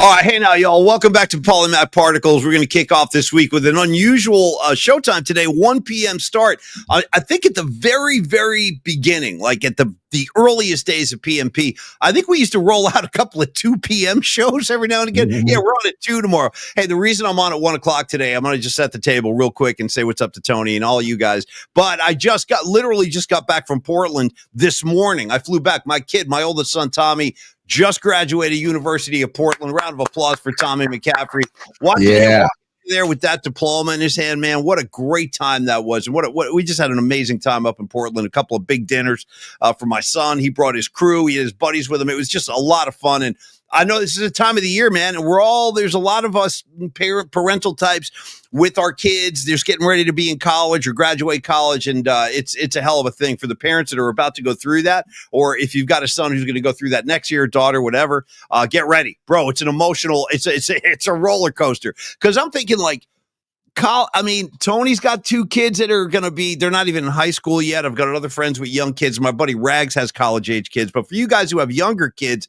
All right, hey now, y'all. Welcome back to Polymath Particles. We're going to kick off this week with an unusual showtime today, 1 p.m. start. I think at the very, very beginning, like at the earliest days of PMP, I think we used to roll out a couple of 2 p.m. shows every now and again. Mm-hmm. Yeah, we're on at 2 tomorrow. Hey, the reason I'm on at 1 o'clock today, I'm going to just set the table real quick and say what's up to Tony and all you guys. But I literally just got back from Portland this morning. I flew back. My oldest son, Tommy, just graduated University of Portland. Round of applause for Tommy McCaffrey. Watching him walk there with that diploma in his hand, man, what a great time that was. And what we just had an amazing time up in Portland. A couple of big dinners for my son. He brought his crew. He had his buddies with him. It was just a lot of fun. And I know this is a time of the year, man, and there's a lot of us parental types with our kids. They're getting ready to be in college or graduate college, and it's a hell of a thing for the parents that are about to go through that, or if you've got a son who's going to go through that next year, daughter, whatever, get ready. Bro, it's an emotional, it's a roller coaster, because I'm thinking like, Tony's got 2 kids that are going to be, they're not even in high school yet. I've got other friends with young kids. My buddy Rags has college-age kids, but for you guys who have younger kids,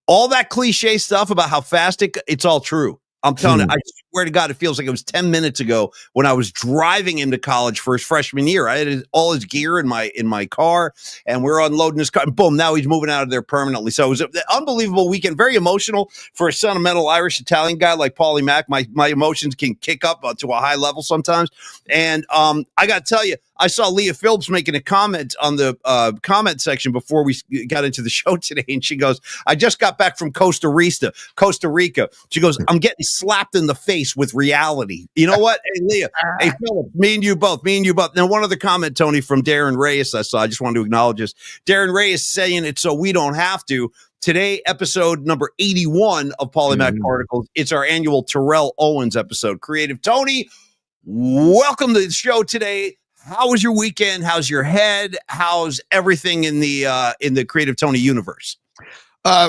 all that cliche stuff about how fast it's all true. I'm telling you, I swear to God, it feels like it was 10 minutes ago when I was driving him to college for his freshman year. I had all his gear in my car, and we're unloading his car. And boom, now he's moving out of there permanently. So it was an unbelievable weekend, very emotional for a sentimental Irish Italian guy like Paulie Mack. My emotions can kick up to a high level sometimes. And I got to tell you, I saw Leah Phillips making a comment on the comment section before we got into the show today, and she goes, "I just got back from Costa Rica." She goes, "I'm getting slapped in the face with reality." You know what? Hey, Leah, hey, Phillips, me and you both. Now, one other comment, Tony, from Darren Reyes I saw. I just wanted to acknowledge this. Darren Reyes saying it so we don't have to. Today, episode number 81 of Polymath Particles. It's our annual Terrell Owens episode. Creative Tony, welcome to the show today. How was your weekend? How's your head? How's everything in the Creative Tony universe?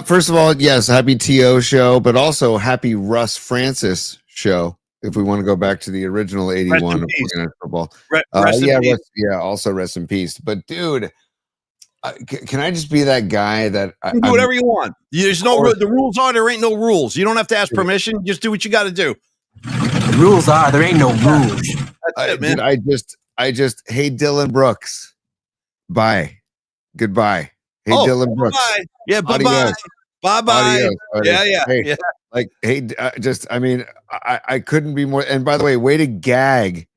First of all, yes, happy TO show, but also happy Russ Francis show. If we want to go back to the original 81 of football, also rest in peace. But dude, can I just be that guy that do whatever you want? There's the rules are there ain't no rules. You don't have to ask permission. Just do what you got to do. The rules are there ain't no rules. That's it, man. I just, hey, Dylan Brooks. Bye. Goodbye. Hey, Dylan Brooks. Bye. Yeah, bye-bye. Bye-bye. Yeah. Hey, like, hey, I couldn't be more. And by the way to gag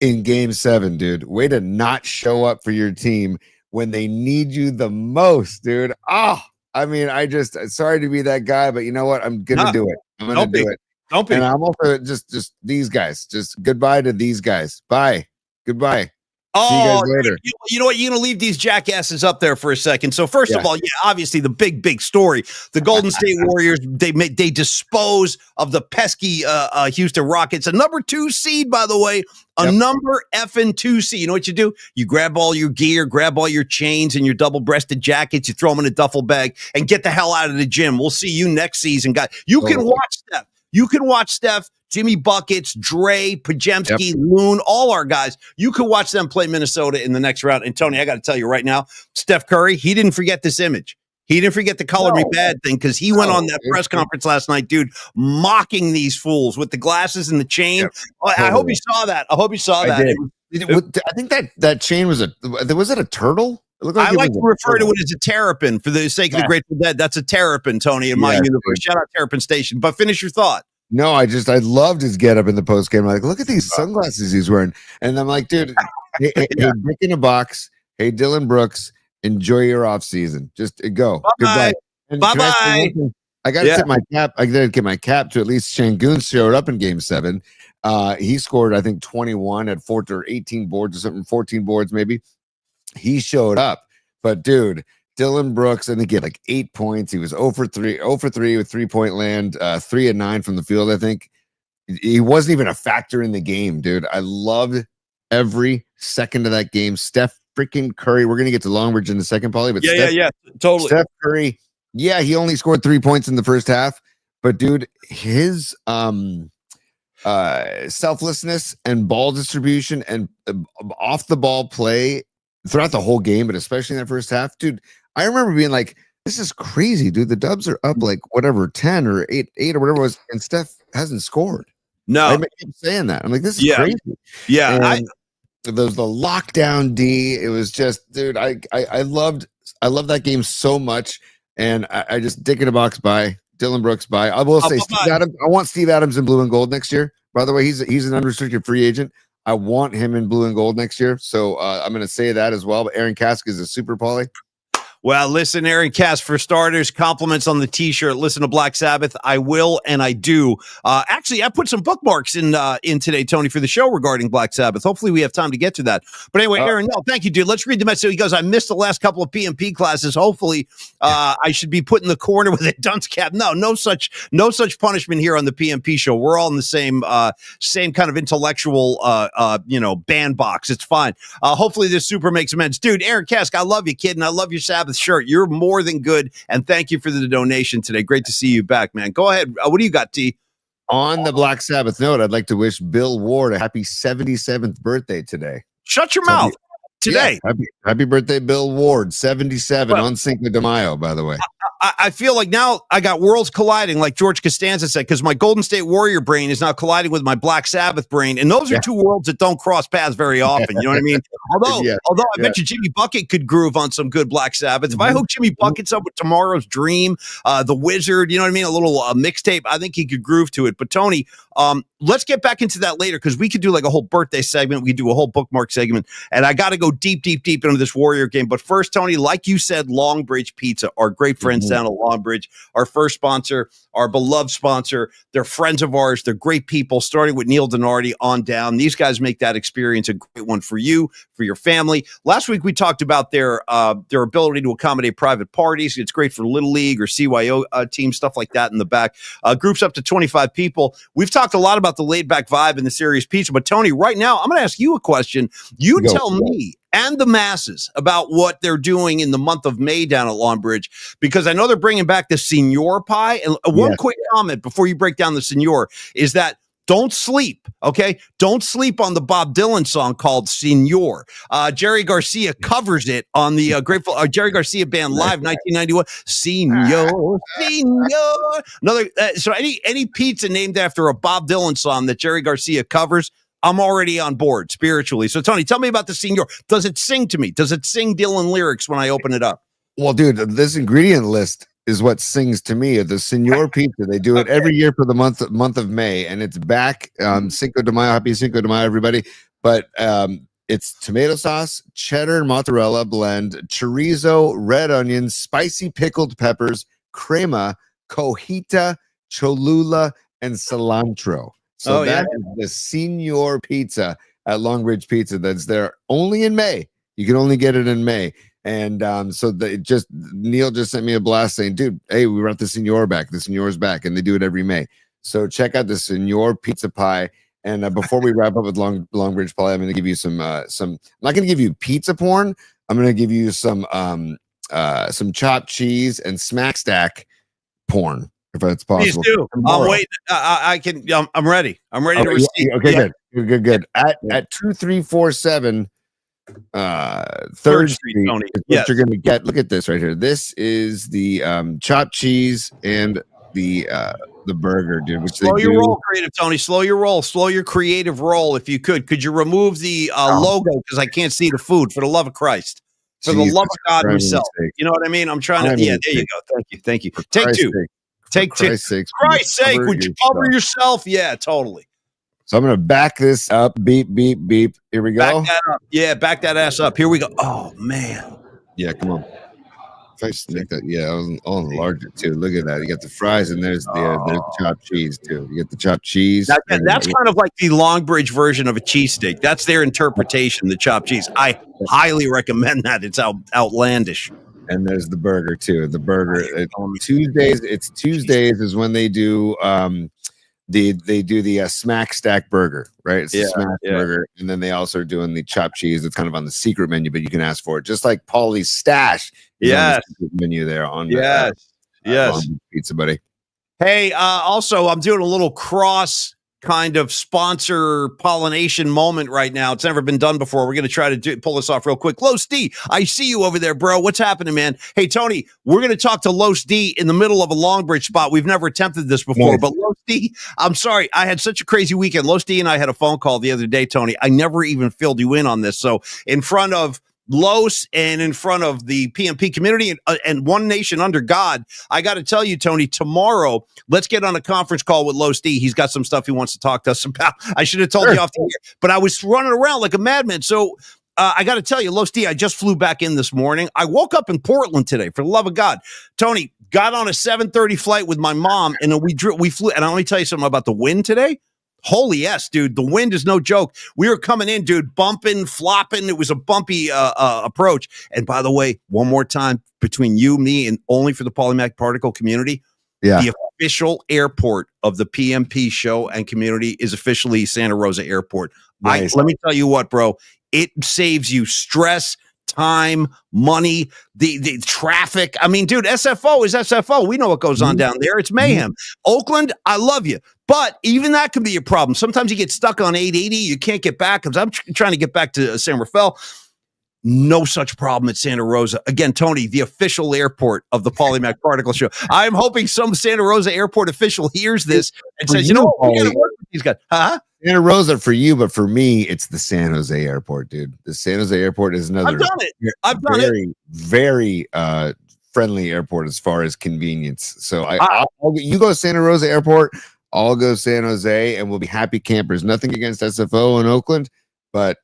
in Game 7, dude. Way to not show up for your team when they need you the most, dude. Sorry to be that guy, but you know what? I'm going to do it. I'm going to do it. Don't be. And I'm also just these guys. Just goodbye to these guys. Bye. Goodbye. See you guys later. You know what? You're going to leave these jackasses up there for a second. So first of all, obviously the big story. The Golden State Warriors, they dispose of the pesky Houston Rockets. A number 2 seed, by the way. Number effing 2 seed. You know what you do? You grab all your gear, grab all your chains and your double-breasted jackets. You throw them in a duffel bag and get the hell out of the gym. We'll see you next season, guys. You can watch Steph. Jimmy Buckets, Dre, Pajemski, Loon, all our guys. You can watch them play Minnesota in the next round. And Tony, I got to tell you right now, Steph Curry, he didn't forget this image. He didn't forget the color me bad thing, because he went on that press conference last night, dude, mocking these fools with the glasses and the chain. I hope you saw that. I think that chain was it a turtle? I like to refer to it as a terrapin for the sake of the Grateful Dead. That's a terrapin, Tony, in my universe. Shout out Terrapin Station. But finish your thought. No, I loved his get up in the post game. Like, look at these sunglasses he's wearing. And I'm like, dude, hey, Dick in a box. Hey, Dylan Brooks, enjoy your off season. Just go. Bye-bye. Goodbye. Bye-bye. I got to tip my cap. I got to get my cap to at least Şengün showed up in Game 7. He scored, I think, 21 at 18 boards or something, 14 boards maybe. He showed up. But, dude, Dylan Brooks, I think he had like 8 points. He was 0 for 3 with 3-point land, 3 and 9 from the field, I think. He wasn't even a factor in the game, dude. I loved every second of that game. Steph freaking Curry. We're going to get to Longbridge in a second, Paulie. But Totally. Steph Curry, he only scored 3 points in the first half. But, dude, his selflessness and ball distribution and off-the-ball play throughout the whole game, but especially in that first half, dude, I remember being like, this is crazy, dude. The Dubs are up like whatever 10 or 8 or whatever it was, and Steph hasn't scored. No, I keep saying that. I'm like, this is yeah, crazy. yeah. And there was the lockdown D. It was just, dude. I loved that game so much, and I just Dick in a Box by Dylan Brooks by. I will say, Steve Adams. I want Steve Adams in blue and gold next year. By the way, he's an unrestricted free agent. I want him in blue and gold next year. So I'm going to say that as well. But Aaron Cask is a super poly. Well, listen, Aaron Cass, for starters, compliments on the T-shirt. Listen to Black Sabbath. I will, and I do. Actually, I put some bookmarks in today, Tony, for the show regarding Black Sabbath. Hopefully, we have time to get to that. But anyway, Aaron, no, thank you, dude. Let's read the message. He goes, I missed the last couple of PMP classes. Hopefully, I should be put in the corner with a dunce cap. No such punishment here on the PMP show. We're all in the same kind of intellectual, bandbox. It's fine. Hopefully, this super makes amends, dude. Aaron Cask, I love you, kid, and I love your Sabbath shirt. You're more than good, and thank you for the donation today. Great to see you back, man. Go ahead. What do you got, T? On the Black Sabbath note, I'd like to wish Bill Ward a happy 77th birthday today. Shut your mouth. Today. Yeah, happy birthday, Bill Ward, 77 on Cinco de Mayo, by the way. I feel like now I got worlds colliding, like George Costanza said, because my Golden State Warrior brain is now colliding with my Black Sabbath brain, and those are two worlds that don't cross paths very often. You know what I mean? Although I bet you Jimmy Bucket could groove on some good Black Sabbath. If I hook Jimmy Buckets up with Tomorrow's Dream, The Wizard, you know what I mean? A little mixtape, I think he could groove to it. But Tony, let's get back into that later, because we could do like a whole birthday segment. We could do a whole bookmark segment, and I got to go deep into this Warrior game. But first, Tony, like you said, Longbridge Pizza, our great friends down at Longbridge, our first sponsor, our beloved sponsor. They're friends of ours. They're great people, starting with Neil Donardi on down. These guys make that experience a great one for you, for your family. Last week, we talked about their ability to accommodate private parties. It's great for Little League or CYO teams, stuff like that in the back. Groups up to 25 people. We've talked a lot about the laid-back vibe and the serious pizza. But, Tony, right now, I'm going to ask you a question. You tell me and the masses about what they're doing in the month of May down at Longbridge, because I know they're bringing back the Senior Pie. And one quick comment before you break down the Senior is that don't sleep, okay? Don't sleep on the Bob Dylan song called Senior. Jerry Garcia covers it on the Jerry Garcia Band Live 1991. Senior. Another. So any pizza named after a Bob Dylan song that Jerry Garcia covers, I'm already on board spiritually. So, Tony, tell me about the Senior. Does it sing to me? Does it sing Dylan lyrics when I open it up? Well, dude, this ingredient list is what sings to me. The Senior Pizza. They do it every year for the month of May, and it's back. Cinco de Mayo. Happy Cinco de Mayo, everybody. But it's tomato sauce, cheddar and mozzarella blend, chorizo, red onions, spicy pickled peppers, crema, cojita, cholula, and cilantro. So is the Senior Pizza at Longbridge Pizza. That's there only in May. You can only get it in May. And Neil just sent me a blast saying, dude, hey, we brought the Senior back. The Senior's back, and they do it every May. So check out the Senior Pizza Pie. And before we wrap up with Longbridge Pie, I'm going to give you some. I'm not going to give you pizza porn. I'm going to give you some chopped cheese and smack stack porn, if that's possible. Please do. Wait, I can. I'm ready. I'm ready to receive. Okay, good. At 2347 3rd Street, Tony. What you're going to get. Look at this right here. This is the chopped cheese and the burger, dude. Which slow your roll, creative Tony. Slow your roll. Slow your creative roll, if you could. Could you remove the logo, because I can't see the food? For the love of Christ. For the love of God himself. You know what I mean? I'm trying to. Yeah, there you go. Thank you. Take two. Take two. For Christ's sake, would you cover yourself? Yeah, totally. So I'm going to back this up. Beep, beep, beep. Here we go. Back that up. Yeah, back that ass up. Here we go. Oh, man. Yeah, come on. If I stick that, I was on larger too. Look at that. You got the fries, and there's the chopped cheese too. You get the chopped cheese. That's kind of like the Longbridge version of a cheesesteak. That's their interpretation, the chopped cheese. I highly recommend that. It's outlandish. And there's the burger too. The burger Tuesdays. It's Tuesdays is when they do they do the smack stack burger, right? It's the smack burger, and then they also are doing the chopped cheese. It's kind of on the secret menu, but you can ask for it, just like Paulie's Stash. Yes, on the menu there on yes Pizza Buddy. Hey, also I'm doing a little cross kind of sponsor pollination moment right now. It's never been done before. We're going to try to pull this off real quick. Los D, I see you over there, bro. What's happening, man? Hey, Tony, we're going to talk to Los D in the middle of a long bridge spot. We've never attempted this before, Nice. but Los D, I'm sorry. I had such a crazy weekend. Los D and I had a phone call the other day, Tony. I never even filled you in on this. So in front of Los and in front of the PMP community and One Nation Under God, I got to tell you, Tony, tomorrow, let's get on a conference call with Los D. He's got some stuff he wants to talk to us about. I should have told you off the air, but I was running around like a madman. So I got to tell you, Los D, I just flew back in this morning. I woke up in Portland today, for the love of God. Tony, got on a 7:30 flight with my mom, and then we flew. And let me tell you something about the wind today. Holy yes, dude. The wind is no joke. We were coming in, dude, bumping, flopping. It was a bumpy approach. And by the way, one more time, between you, me, and only for the Polymath Particle community, the official airport of the PMP show and community is officially Santa Rosa Airport. Nice. Let me tell you what, bro. It saves you stress, time, money, the traffic. I mean, dude, SFO is SFO. We know what goes on down there. It's mayhem. Oakland, I love you. But even that can be a problem. Sometimes you get stuck on 880. You can't get back. Because I'm trying to get back to San Rafael. No such problem at Santa Rosa. Again, Tony, the official airport of the Polymath Particle Show. I'm hoping some Santa Rosa airport official hears this and says, you know what, we got to work with these guys. Huh? Santa Rosa for you, but for me, it's the San Jose Airport, dude. The San Jose Airport is another very, very friendly airport as far as convenience. So you go to Santa Rosa Airport, I'll go San Jose, and we'll be happy campers. Nothing against SFO in Oakland, but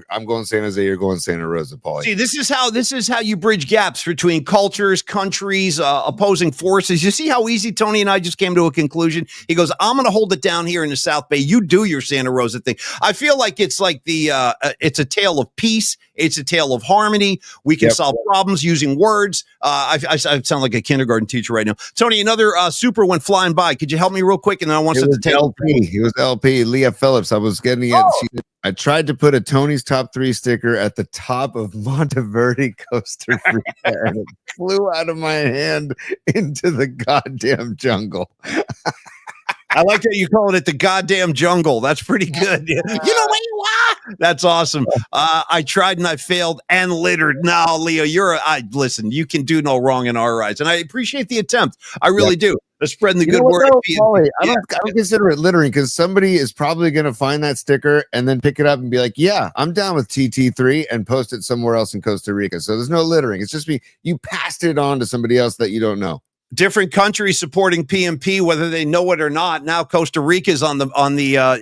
I'm going San Jose. You're going Santa Rosa, Paulie. See, this is how you bridge gaps between cultures, countries, opposing forces. You see how easy Tony and I just came to a conclusion. He goes, "I'm going to hold it down here in the South Bay. You do your Santa Rosa thing." I feel like it's like it's a tale of peace. It's a tale of harmony. We can solve problems using words. I sound like a kindergarten teacher right now. Tony, another super went flying by. Could you help me real quick? And then I want to set LP. He was LP. Leah Phillips. I was getting it. I tried to put a Tony's Top 3 sticker at the top of Monteverde, Costa Rica, and it flew out of my hand into the goddamn jungle. I like that you call it the goddamn jungle. That's pretty good. You know where you are? That's awesome. I tried and I failed and littered. No, Leo, listen, you can do no wrong in our eyes. And I appreciate the attempt. I really do. Spreading the good word. Paulie, I don't consider it littering because somebody is probably going to find that sticker and then pick it up and be like, yeah, I'm down with TT3 and post it somewhere else in Costa Rica. So there's no littering. It's just you passed it on to somebody else that you don't know. Different countries supporting PMP, whether they know it or not. Now Costa Rica is on the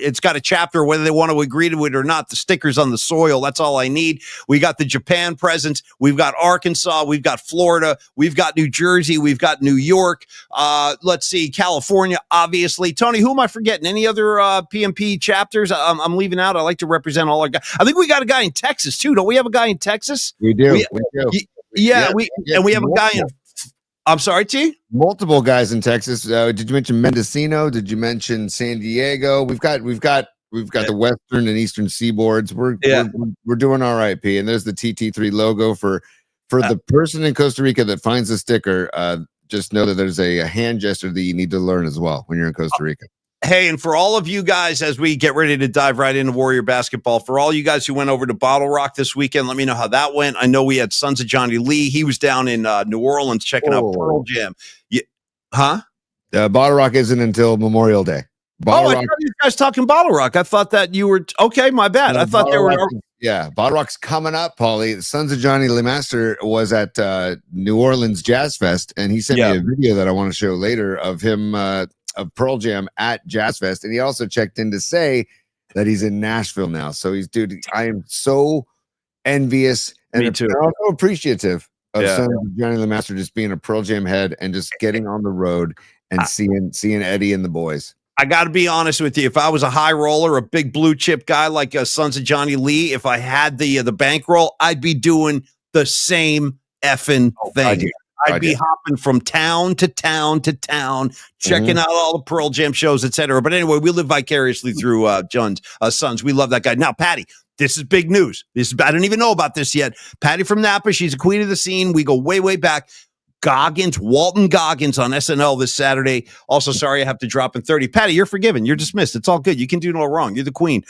it's got a chapter, whether they want to agree to it or not. The sticker's on the soil. That's all I need. We got the Japan presence. We've got Arkansas. We've got Florida. We've got New Jersey. We've got New York. Let's see, California, obviously. Tony, who am I forgetting? Any other PMP chapters? I'm leaving out. I like to represent all our guys. I think we got a guy in Texas too. Don't we have a guy in Texas? We do. We do. Yeah, we have a guy in. I'm sorry, T? Multiple guys in Texas. Did you mention Mendocino? Did you mention San Diego? We've got the western and eastern seaboards. We're doing all right, P. And there's the TT3 logo for the person in Costa Rica that finds the sticker. Just know that there's a hand gesture that you need to learn as well when you're in Costa Rica. Hey, and for all of you guys, as we get ready to dive right into Warrior basketball, for all you guys who went over to Bottle Rock this weekend, let me know how that went. I know we had Sons of Johnny Lee. He was down in New Orleans checking out Pearl Jam. Bottle Rock isn't until Memorial Day. I thought you guys talking Bottle Rock. I thought that you were okay. My bad. I thought they were. Bottle Rock's coming up, Paulie. The Sons of Johnny Lee Master was at New Orleans Jazz Fest, and he sent me a video that I want to show later of him. Of Pearl Jam at Jazz Fest, and he also checked in to say that he's in Nashville now. So dude, I am so envious and also appreciative of Sons of Johnny the Master just being a Pearl Jam head and just getting on the road and seeing Eddie and the boys. I got to be honest with you. If I was a high roller, a big blue chip guy like Sons of Johnny Lee, if I had the bankroll, I'd be doing the same effing thing. I'd be hopping from town to town to town, checking out all the Pearl Jam shows, etc. But anyway, we live vicariously through John's Sons. We love that guy. Now, Patty, this is big news. I don't even know about this yet. Patty from Napa, she's a queen of the scene. We go way, way back. Goggins, Walton Goggins on SNL this Saturday. Also, sorry I have to drop in 30. Patty, you're forgiven. You're dismissed. It's all good. You can do no wrong. You're the queen.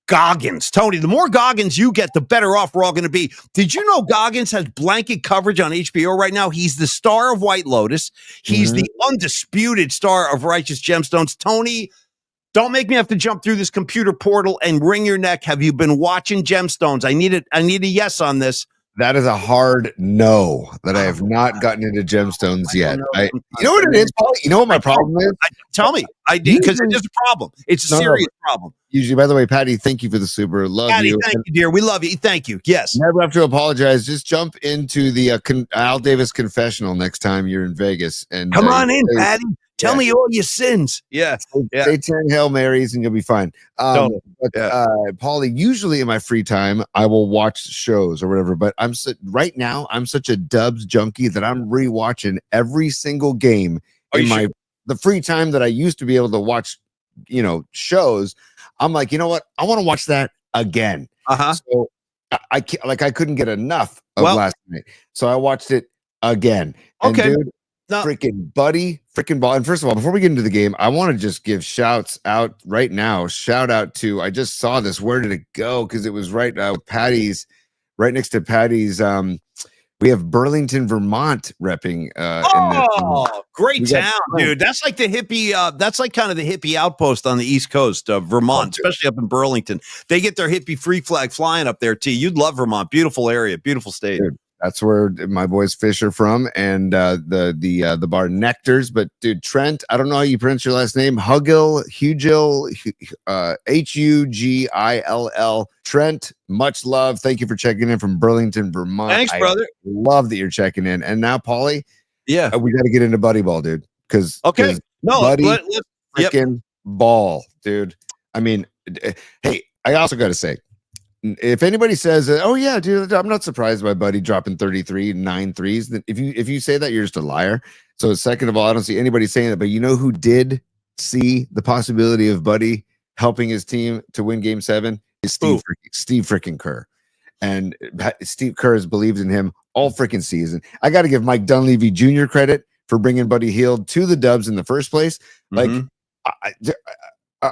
Goggins. Tony, the more Goggins you get, the better off we're all going to be. Did you know Goggins has blanket coverage on HBO right now? He's the star of White Lotus. He's the undisputed star of Righteous Gemstones. Tony, don't make me have to jump through this computer portal and wring your neck. Have you been watching Gemstones? I need a yes on this. That is a hard no, that I have not gotten into Gemstones yet. You know what it is, Paul? You know what my problem is? Tell me. I did, because it is a problem. It's a serious problem. Usually, by the way, Patty, thank you for the super. Love Patty, you. Thank you, dear. We love you. Thank you. Yes. Never have to apologize. Just jump into the Al Davis confessional next time you're in Vegas. And come on in, Patty. Tell me all your sins. Yeah. Say 10 Hail Marys and you'll be fine. Paulie, usually in my free time, I will watch shows or whatever. But right now, I'm such a Dubs junkie that I'm rewatching every single game in the free time that I used to be able to watch, shows. I'm like, you know what? I want to watch that again. So I couldn't get enough of last night. So I watched it again. And dude, freaking Buddy, freaking ball. And first of all, before we get into the game, I want to just give shouts out right now. Shout out to, I just saw this. Where did it go? Because it was right Patty's, right next to Patty's. We have Burlington, Vermont repping. Great town, dude. That's like the hippie. That's like kind of the hippie outpost on the East Coast of Vermont, especially up in Burlington. They get their hippie free flag flying up there too. You'd love Vermont. Beautiful area, beautiful state. Dude, that's where my boys Fish are from, and the bar Nectars. But dude, Trent, I don't know how you pronounce your last name. Hugill, Hugill. Trent, much love. Thank you for checking in from Burlington, Vermont. Thanks, brother. Love that you're checking in. And now, Paulie, we got to get into Buddy Ball, dude. Because Buddy freaking ball, dude. I mean, hey, I also got to say, if anybody says, "Oh yeah, dude," I'm not surprised by Buddy dropping 33 and 9 threes. Then if you say that, you're just a liar. So second of all, I don't see anybody saying that. But you know who did see the possibility of Buddy helping his team to win Game 7 is Steve freaking Kerr. And Steve Kerr has believed in him all freaking season. I got to give Mike Dunleavy Jr. credit for bringing Buddy Hield to the Dubs in the first place. Like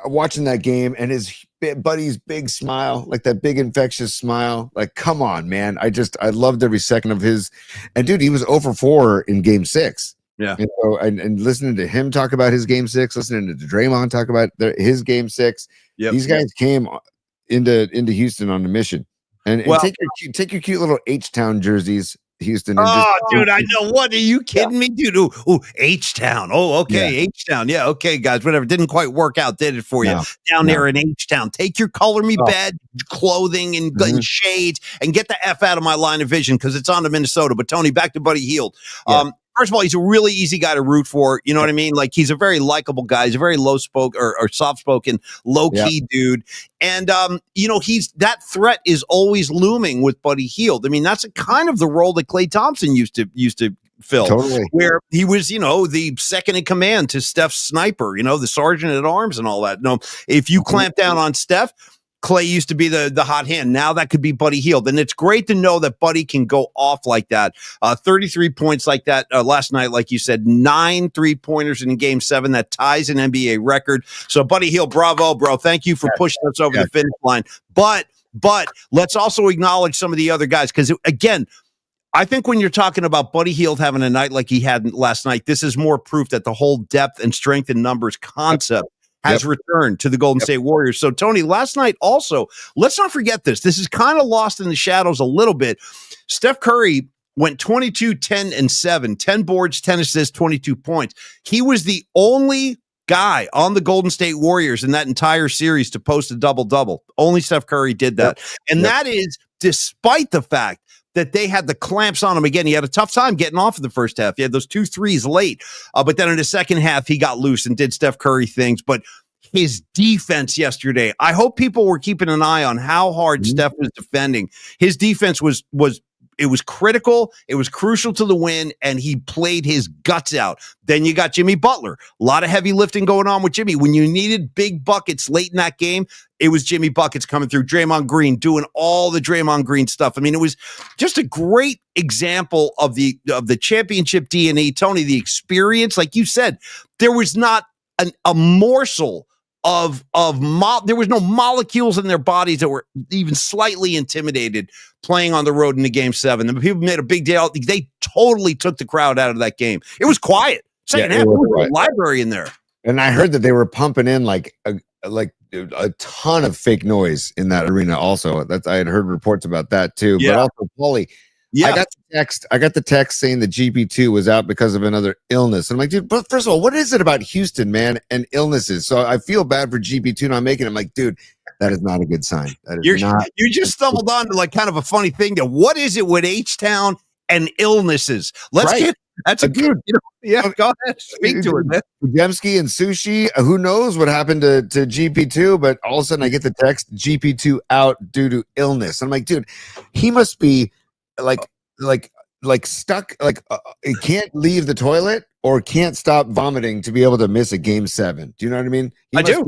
watching that game and his Buddy's big smile, like that big infectious smile. Like, come on, man. I loved every second of his. And dude, he was 0 for 4 in Game 6. Yeah. And so, and listening to him talk about his Game 6, listening to Draymond talk about his Game 6. These guys came into Houston on a mission. And take your cute little H-Town jerseys, Houston. Dude, I know. What are you kidding me, dude? Ooh, H-Town. Oh, okay, H-Town. Yeah, okay, guys. Whatever. Didn't quite work out, did it for you? Down there in H-Town. Take your color me bed clothing and shades and get the F out of my line of vision because it's on to Minnesota. But Tony, back to Buddy Hield. First of all, he's a really easy guy to root for. You know what I mean? Like, he's a very likable guy. He's a very low-spoken or soft-spoken, low-key dude. And, that threat is always looming with Buddy Hield. I mean, that's kind of the role that Klay Thompson used to fill, where he was, the second in command to Steph's sniper, the sergeant at arms and all that. No, if you clamp down on Steph, Klay used to be the hot hand. Now that could be Buddy Hield. And it's great to know that Buddy can go off like that. 33 points like that last night, like you said, 9 3-pointers in Game 7. That ties an NBA record. So Buddy Hield, bravo, bro. Thank you for pushing us over the finish line. But let's also acknowledge some of the other guys because, again, I think when you're talking about Buddy Hield having a night like he had last night, this is more proof that the whole depth and strength in numbers concept has returned to the Golden State Warriors. So, Tony, last night also, let's not forget this. This is kind of lost in the shadows a little bit. Steph Curry went 22, 10, and 7, 10 boards, 10 assists, 22 points. He was the only guy on the Golden State Warriors in that entire series to post a double-double. Only Steph Curry did that. And that is despite the fact that they had the clamps on him again. He had a tough time getting off in the first half. He had those 2 threes late, but then in the second half, he got loose and did Steph Curry things. But his defense yesterday, I hope people were keeping an eye on how hard Steph was defending. His defense was critical. It was crucial to the win, and he played his guts out. Then you got Jimmy Butler. A lot of heavy lifting going on with Jimmy. When you needed big buckets late in that game, it was Jimmy Buckets coming through, Draymond Green doing all the Draymond Green stuff. I mean, it was just a great example of the championship DNA. Tony, the experience, like you said, there was not a morsel there was no molecules in their bodies that were even slightly intimidated playing on the road in the game 7. The people made a big deal. They totally took the crowd out of that game. It was quiet. Second half, there was a library in there. And I heard that they were pumping in like a ton of fake noise in that arena. Also, I had heard reports about that too. Yeah. But also, Paulie, I got the text saying that GP2 was out because of another illness. And I'm like, dude, but first of all, what is it about Houston, man, and illnesses? So I feel bad for GP2 not making it. I'm like, dude, that is not a good sign. You just stumbled on to like kind of a funny thing. That what is it with H-Town and illnesses? That's a good. Go ahead, speak to it, man. Demsky and Sushi. Who knows what happened to GP2? But all of a sudden, I get the text: GP2 out due to illness. I'm like, dude, he must be like stuck. He can't leave the toilet or can't stop vomiting to be able to miss a game 7. Do you know what I mean? I do.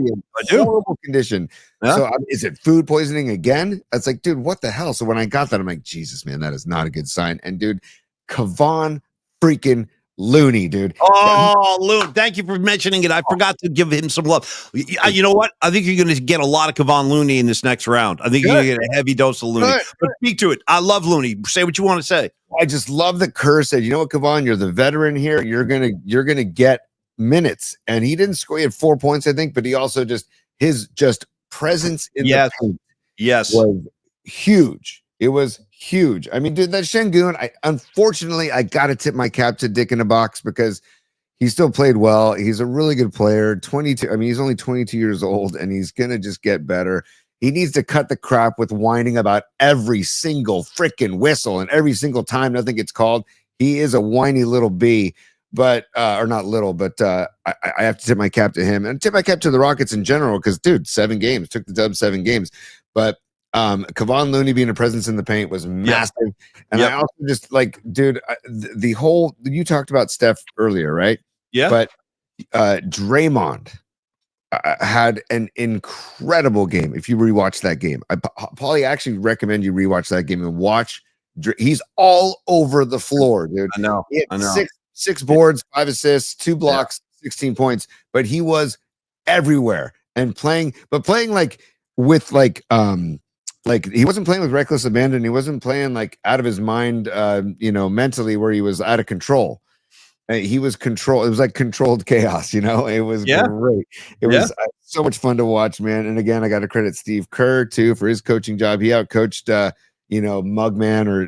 Horrible condition. Yeah. So is it food poisoning again? It's like, dude, what the hell? So when I got that, I'm like, Jesus, man, that is not a good sign. And dude, Kevon freaking Looney, dude. Oh, Loon, thank you for mentioning it. I forgot to give him some love. You know what? I think you're going to get a lot of Kevon Looney in this next round. I think you're going to get a heavy dose of Looney. But speak to it. I love Looney. Say what you want to say. I just love that Kerr said, you know what, Kevon, you're the veteran here. You're gonna get minutes. And he didn't score. He had 4 points, I think, but he also his presence in the paint was huge. It was huge. I mean, dude, that Şengün, unfortunately, I got to tip my cap to Dick in the Box because he still played well. He's a really good player. 22. I mean, he's only 22 years old, and he's going to just get better. He needs to cut the crap with whining about every single freaking whistle and every single time nothing gets called. He is a whiny little bee, but or not little, but I have to tip my cap to him and tip my cap to the Rockets in general because, dude, 7 games, took the dub 7 games. But Kevon Looney being a presence in the paint was massive. And I also just like, dude, the whole, you talked about Steph earlier, right? Yeah. But Draymond had an incredible game. If you rewatch that game, Paulie, actually recommend you rewatch that game and watch. He's all over the floor, dude. I know. He had six boards, 5 assists, 2 blocks, 16 points, but he was everywhere and playing like with like he wasn't playing with reckless abandon. He wasn't playing like out of his mind, mentally where he was out of control. He was controlled. It was like controlled chaos, It was great. It was so much fun to watch, man. And again, I got to credit Steve Kerr too for his coaching job. He outcoached, Mugman or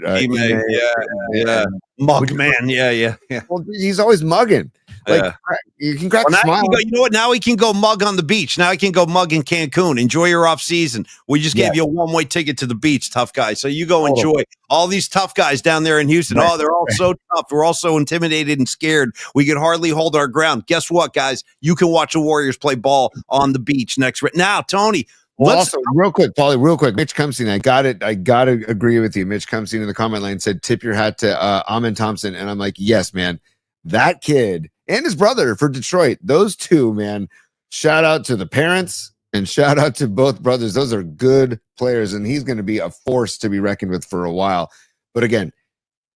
Mugman, yeah. Well, he's always mugging. Like you can crack a smile. You know what? Now he can go mug on the beach. Now he can go mug in Cancun. Enjoy your off season. We just gave you a one-way ticket to the beach, tough guy. So you go enjoy all these tough guys down there in Houston. Oh, they're all so tough. We're all so intimidated and scared. We could hardly hold our ground. Guess what, guys? You can watch the Warriors play ball on the beach next. Now, Tony. Well, also, real quick, Paulie, Mitch Cumsey, I got to agree with you. Mitch Cumsey in the comment line said, tip your hat to Amin Thompson. And I'm like, yes, man, that kid and his brother for Detroit, those two, man, shout out to the parents and shout out to both brothers. Those are good players, and he's going to be a force to be reckoned with for a while. But again,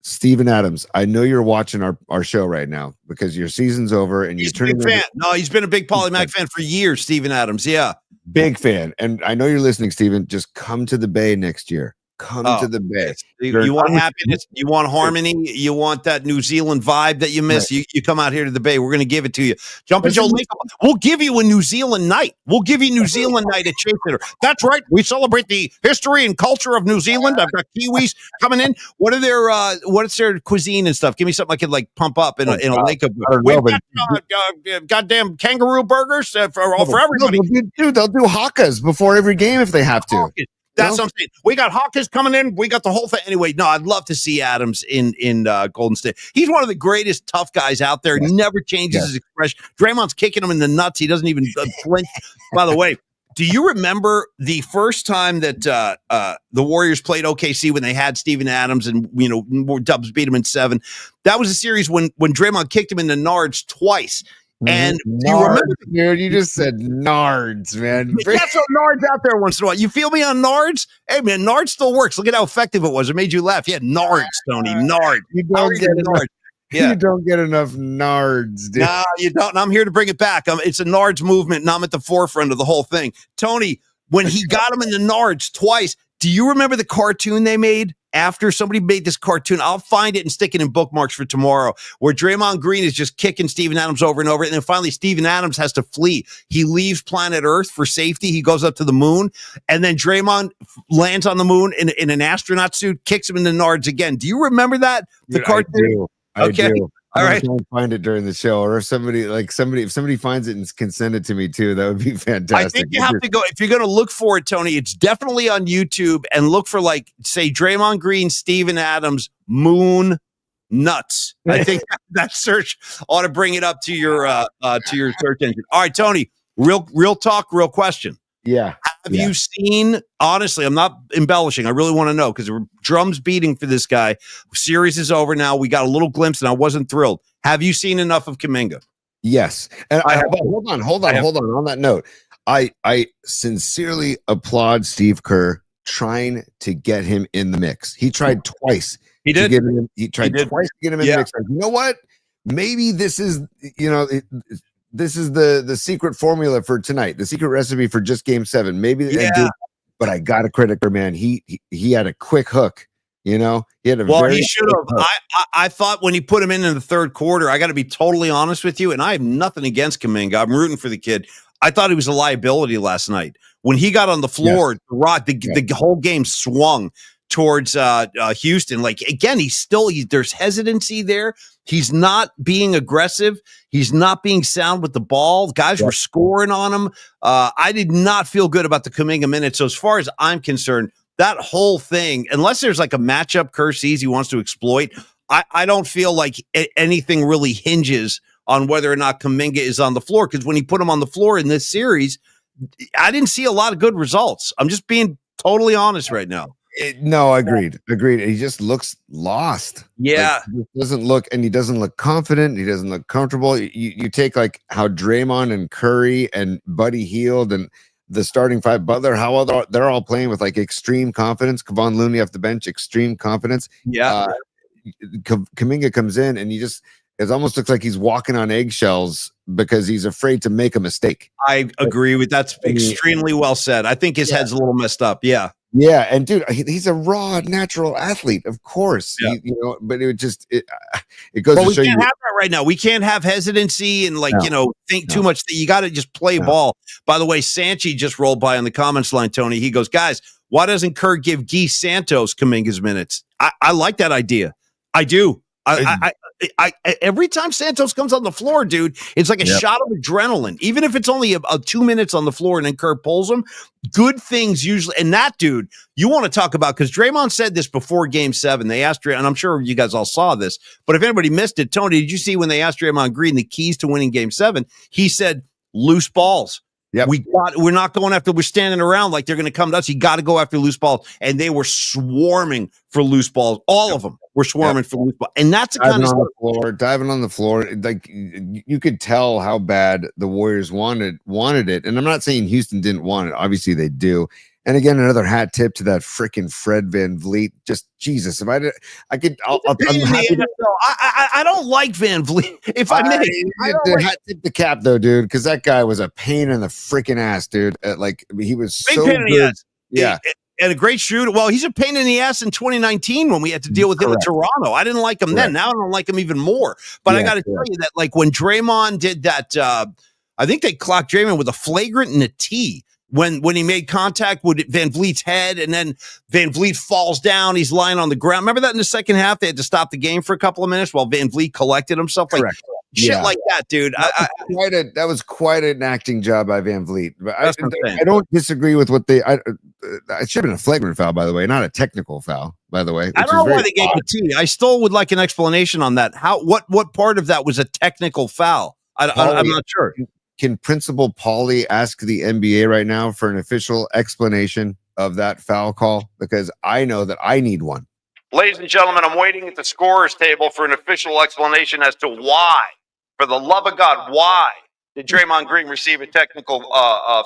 Steven Adams, I know you're watching our show right now because your season's over and you're turning. He's a big fan. No, he's been a big Paulie Mac fan for years, Steven Adams. Yeah. Big fan. And I know you're listening, Steven. Just come to the Bay next year. Come to the Bay. You want happiness. You want harmony. You want that New Zealand vibe that you miss. Right. You come out here to the Bay. We're going to give it to you. Jump in Joe Lake. We'll give you a New Zealand night. We'll give you New Zealand night at Chase Center. That's right. We celebrate the history and culture of New Zealand. I've got Kiwis coming in. What's their cuisine and stuff? Give me something I could like pump up in a lake of. We've got goddamn kangaroo burgers for everybody. Dude, they'll do hakas before every game if they have to. That's what I'm saying. We got Hawkins coming in. We got the whole thing. Anyway, no, I'd love to see Adams in Golden State. He's one of the greatest tough guys out there. Yes. Never changes his expression. Draymond's kicking him in the nuts. He doesn't even flinch. By the way, do you remember the first time that the Warriors played OKC when they had Steven Adams and, Dubs beat him in 7? That was a series when Draymond kicked him in the nards twice. And Nards, do you remember? dude? You just said Nards, man. That's some Nards out there once in a while. You feel me on Nards? Hey, man, Nards still works. Look at how effective it was. It made you laugh. Yeah, Nards, Tony. Nard. You How are don't you, get enough. Nard? Yeah. You don't get enough Nards, dude. No, you don't. And I'm here to bring it back. It's a Nards movement, and I'm at the forefront of the whole thing. Tony, when he got him in the Nards twice, do you remember the cartoon they made after somebody made this cartoon? I'll find it and stick it in bookmarks for tomorrow, where Draymond Green is just kicking Steven Adams over and over. And then finally, Steven Adams has to flee. He leaves planet Earth for safety. He goes up to the moon. And then Draymond lands on the moon in an astronaut suit, kicks him in the Nards again. Do you remember that? The Dude, cartoon? I do. All right. I'll find it during the show, or if somebody finds it and can send it to me too, that would be fantastic. I think you have to go, if you're going to look for it, Tony, it's definitely on YouTube, and look for, like, say, Draymond Green, Steven Adams, moon nuts. I think that search ought to bring it up to your search engine. All right, Tony, real talk, real question. Yeah. Have you seen, honestly, I'm not embellishing, I really want to know, because there were drums beating for this guy. Series is over now. We got a little glimpse, and I wasn't thrilled. Have you seen enough of Kuminga? Yes. And hold on. On that note, I sincerely applaud Steve Kerr trying to get him in the mix. He tried twice. He did. He tried twice to get him in the mix. Like, you know what? Maybe this is, this is the secret formula for tonight, the secret recipe for just game 7. Maybe, but I got to credit her, man. He had a quick hook. He had he should have. I thought when he put him in the third quarter, I got to be totally honest with you, and I have nothing against Kuminga. I'm rooting for the kid. I thought he was a liability last night. When he got on the floor, the whole game swung towards Houston. Like, again, there's hesitancy there. He's not being aggressive. He's not being sound with the ball. Guys were scoring on him. I did not feel good about the Kuminga minutes. So as far as I'm concerned, that whole thing, unless there's like a matchup Kerr sees he wants to exploit, I don't feel like anything really hinges on whether or not Kuminga is on the floor. Because when he put him on the floor in this series, I didn't see a lot of good results. I'm just being totally honest right now. No, agreed. He just looks lost. Yeah. He doesn't look confident. He doesn't look comfortable. You take like how Draymond and Curry and Buddy Hield and the starting five, Butler, they're all playing with like extreme confidence. Kevon Looney off the bench, extreme confidence. Yeah. Kuminga comes in and it almost looks like he's walking on eggshells because he's afraid to make a mistake. I agree with that's extremely well said. I think his head's a little messed up. Yeah. Yeah, and dude, he's a raw, natural athlete, of course. Yeah. But it goes to show you. We can't have that right now. We can't have hesitancy and think too much. You got to just play ball. By the way, Sanchi just rolled by on the comments line, Tony. He goes, guys, why doesn't Kerr give Guy Santos Kuminga's minutes? I like that idea. I do. I every time Santos comes on the floor, dude, it's like a shot of adrenaline. Even if it's only a 2 minutes on the floor and then Kerr pulls him, good things usually. And that dude, you want to talk about, because Draymond said this before game 7. They asked Draymond, and I'm sure you guys all saw this, but if anybody missed it, Tony, did you see when they asked Draymond Green the keys to winning game 7? He said loose balls. Yep. We're not going after, we're standing around like they're going to come to us. You got to go after loose balls. And they were swarming for loose balls. All of them were swarming for loose balls. And that's the kind of stuff. Diving on the floor. Like, you could tell how bad the Warriors wanted it. And I'm not saying Houston didn't want it. Obviously they do. And again, another hat tip to that freaking Fred VanVleet. Just Jesus, if I did, I could. I don't like VanVleet. If I may, hat tip the cap though, dude, because that guy was a pain in the freaking ass, dude. He was so good. Yeah. And a great shooter. Well, he's a pain in the ass in 2019 when we had to deal with him in Toronto. I didn't like him then. Now I don't like him even more. But I got to tell you that, like, when Draymond did that, I think they clocked Draymond with a flagrant and a T. When he made contact with VanVleet's head, and then VanVleet falls down, he's lying on the ground. Remember that in the second half, they had to stop the game for a couple of minutes while VanVleet collected himself. Like shit like that, dude. That was quite an acting job by VanVleet. But I don't disagree with what it should have been a flagrant foul, by the way, not a technical foul, by the way. I don't know why they gave it to you. I still would like an explanation on that. What part of that was a technical foul? I'm not sure. Can Principal Pauly ask the NBA right now for an official explanation of that foul call? Because I know that I need one. Ladies and gentlemen, I'm waiting at the scorer's table for an official explanation as to why For the love of God, why did Draymond Green receive a technical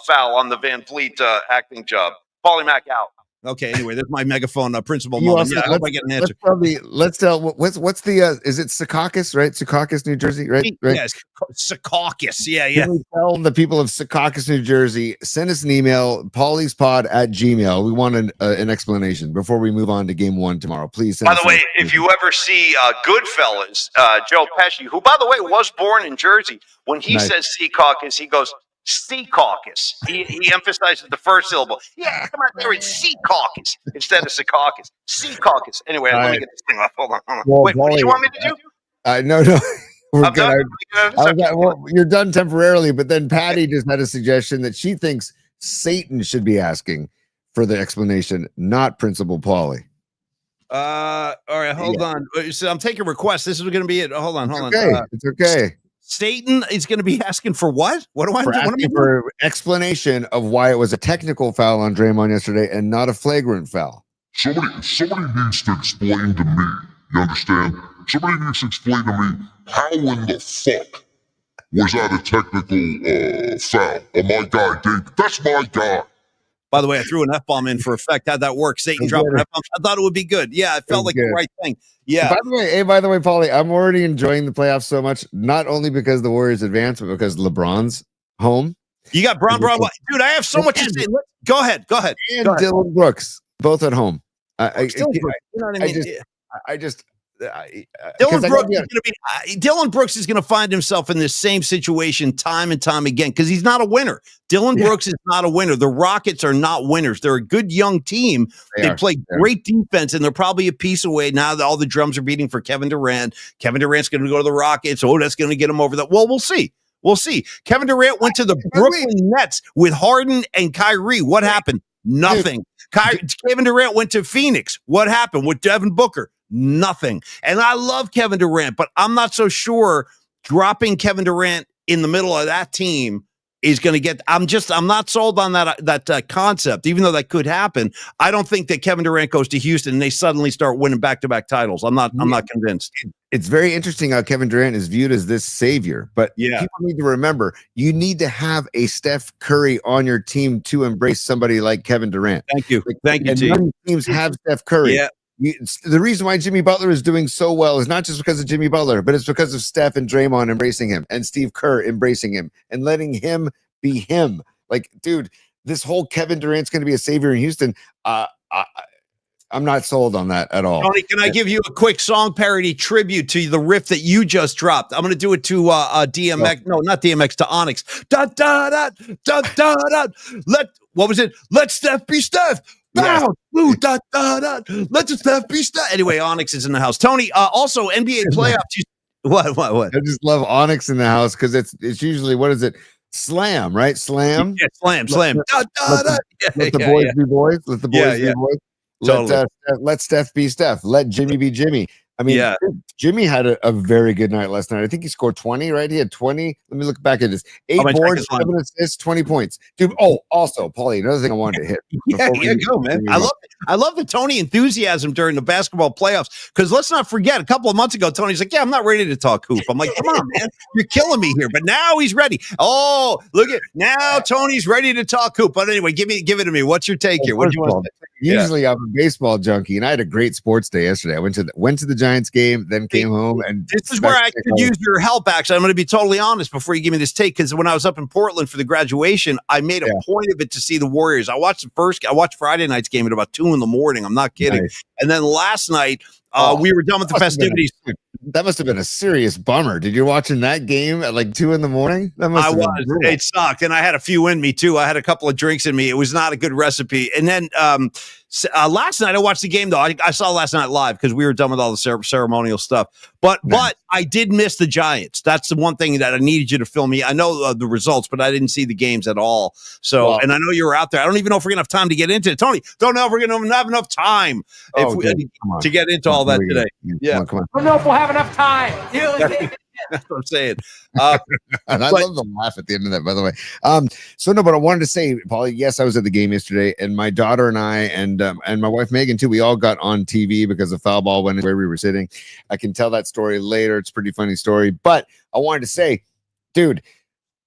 foul on the Van Fleet acting job? Paulie Mack out. Okay, anyway, that's my megaphone principal moment. Also, Yeah, I hope I get an answer. Let's tell what's the is it Secaucus, right? Secaucus, New Jersey, right? Yes, Secaucus. Yeah. Can we tell the people of Secaucus, New Jersey, send us an email, pauliespod@gmail. We want an explanation before we move on to game 1 tomorrow. Please send By the way, if you ever see Goodfellas, Joe Pesci, who, by the way, was born in Jersey, when he says Secaucus, he goes, Sea Caucus. He emphasizes the first syllable. Yeah, come on there, it's Sea Caucus instead of Secaucus. Sea Caucus. Anyway, let me get this thing off. Hold on. Well, wait, what do you want me to do? No. We're good. Done? You're done temporarily, but then Patty just had a suggestion that she thinks Satan should be asking for the explanation, not Principal Paulie. All right, hold on. So I'm taking requests. This is going to be it. Hold on. Okay, it's okay. Satan is going to be asking for what? What do I do? For explanation of why it was a technical foul on Draymond yesterday and not a flagrant foul. Somebody needs to explain to me. You understand? Somebody needs to explain to me how in the fuck was that a technical foul on my guy, Dave? That's my guy. By the way, I threw an F-bomb in for effect. How'd that work? Satan dropped an F-bomb. I thought it would be good. Yeah, it felt like the right thing. Yeah. By the way, Paulie, I'm already enjoying the playoffs so much, not only because the Warriors advanced, but because LeBron's home. You got Bron. Dude, I have so much to say. Go ahead. And Dylan Brooks, both at home. You know what I mean? Dylan Brooks is going to find himself in this same situation time and time again because he's not a winner. Dylan Brooks is not a winner. The Rockets are not winners. They're a good young team. They play great defense, and they're probably a piece away now that all the drums are beating for Kevin Durant. Kevin Durant's going to go to the Rockets. Oh, that's going to get him over that. Well, we'll see. Kevin Durant went to the Brooklyn Nets with Harden and Kyrie. What happened? Nothing. Kevin Durant went to Phoenix. What happened with Devin Booker? Nothing. And I love Kevin Durant, but I'm not so sure dropping Kevin Durant in the middle of that team is going to get. I'm not sold on that concept, even though that could happen. I don't think that Kevin Durant goes to Houston and they suddenly start winning back-to-back titles. I'm not convinced. It's very interesting how Kevin Durant is viewed as this savior, but people need to remember you need to have a Steph Curry on your team to embrace somebody like Kevin Durant. Thank you. Team. Teams have Steph Curry. Yeah. The reason why Jimmy Butler is doing so well is not just because of Jimmy Butler, but it's because of Steph and Draymond embracing him and Steve Kerr embracing him and letting him be him. Like, dude, this whole Kevin Durant's going to be a savior in Houston. I'm not sold on that at all. Tony, can I give you a quick song parody tribute to the riff that you just dropped? I'm going to do it to DMX. No, not DMX, to Onyx. Da da da da da da. What was it? Let Steph be Steph. Yes. Ooh, da, da, da. Let the Steph be Steph. Anyway, Onyx is in the house. Tony, also NBA playoffs. What? I just love Onyx in the house because it's usually, what is it? Slam, right? Slam. Yeah, slam. Let the boys be boys. Let the boys be boys. Totally. Let Steph be Steph. Let Jimmy be Jimmy. I mean, Jimmy had a very good night last night. I think he scored 20, right? He had 20. Let me look back at this. 8 boards, 7 assists, 20 points. Dude, also, Paulie, another thing I wanted to hit. Go, man. I love the Tony enthusiasm during the basketball playoffs because let's not forget, a couple of months ago, Tony's like, I'm not ready to talk hoop. I'm like, come on, man. You're killing me here. But now he's ready. Oh, look at now Tony's ready to talk hoop. But anyway, give it to me. What's your take here? What do you want to say? Usually I'm a baseball junkie, and I had a great sports day yesterday. I went to the Giants game, then came home, and this is where I could use your help. Actually, I'm going to be totally honest before you give me this take, because when I was up in Portland for the graduation, I made a point of it to see the Warriors. I watched Friday night's game at about 2 a.m. I'm not kidding. Nice. And then last night, we were done with the festivities. That must have been a serious bummer. Did you watching that game at like 2 a.m? I was. It sucked, and I had a few in me too. I had a couple of drinks in me. It was not a good recipe. And then last night I watched the game though. I saw last night live because we were done with all the ceremonial stuff. But I did miss the Giants. That's the one thing that I needed you to fill me. I know the results, but I didn't see the games at all. So, and I know you were out there. I don't even know if we're gonna have time to get into it. Tony, don't know if we're gonna have enough time to get into all that today. Come on. I don't know if we'll have enough time. That's what I'm saying. Uh, And I But- love the laugh at the end of that, by the way. So no, but I wanted to say, Paulie, yes, I was at the game yesterday, and my daughter and I, and my wife Megan too, we all got on TV because the foul ball went where we were sitting. I can tell that story later. It's a pretty funny story, but I wanted to say, dude,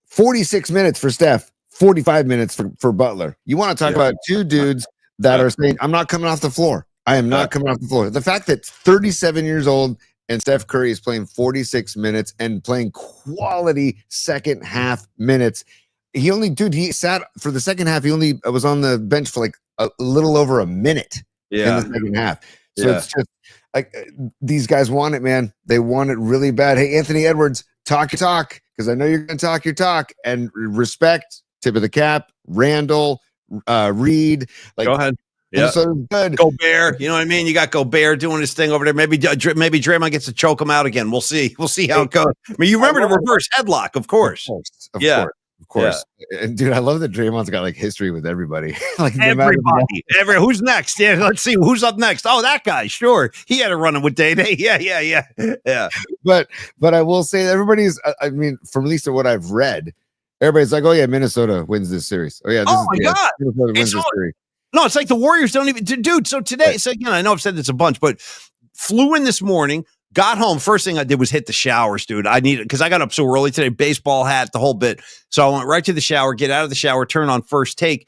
46 minutes for Steph, 45 minutes for Butler. You want to talk about two dudes that are saying, I'm not coming off the floor. I am not coming off the floor. The fact that 37 years old and Steph Curry is playing 46 minutes and playing quality second half minutes. He sat for the second half. He only was on the bench for like a little over a minute in the second half. So it's just like these guys want it, man. They want it really bad. Hey, Anthony Edwards, talk your talk, because I know you're going to talk your talk, and respect, tip of the cap, Randall, Reed. Like, go ahead. Yeah. Good. Gobert, you know what I mean? You got Gobert doing his thing over there. Maybe Draymond gets to choke him out again. We'll see. We'll see how it goes. I mean, you remember the reverse headlock, of course. Of course. Yeah. And dude, I love that Draymond's got like history with everybody. Like everybody. Who's next? Yeah, let's see who's up next. Oh, that guy. Sure, he had a run with Day. Yeah. But I will say that everybody's. I mean, from at least what I've read, everybody's like, "Oh yeah, Minnesota wins this series." Oh yeah, God, Minnesota wins this series. No, it's like the Warriors don't even, dude. So today, so again, I know I've said this a bunch, but flew in this morning, got home. First thing I did was hit the showers, dude. I needed, because I got up so early today, baseball hat, the whole bit. So I went right to the shower, get out of the shower, turn on First Take.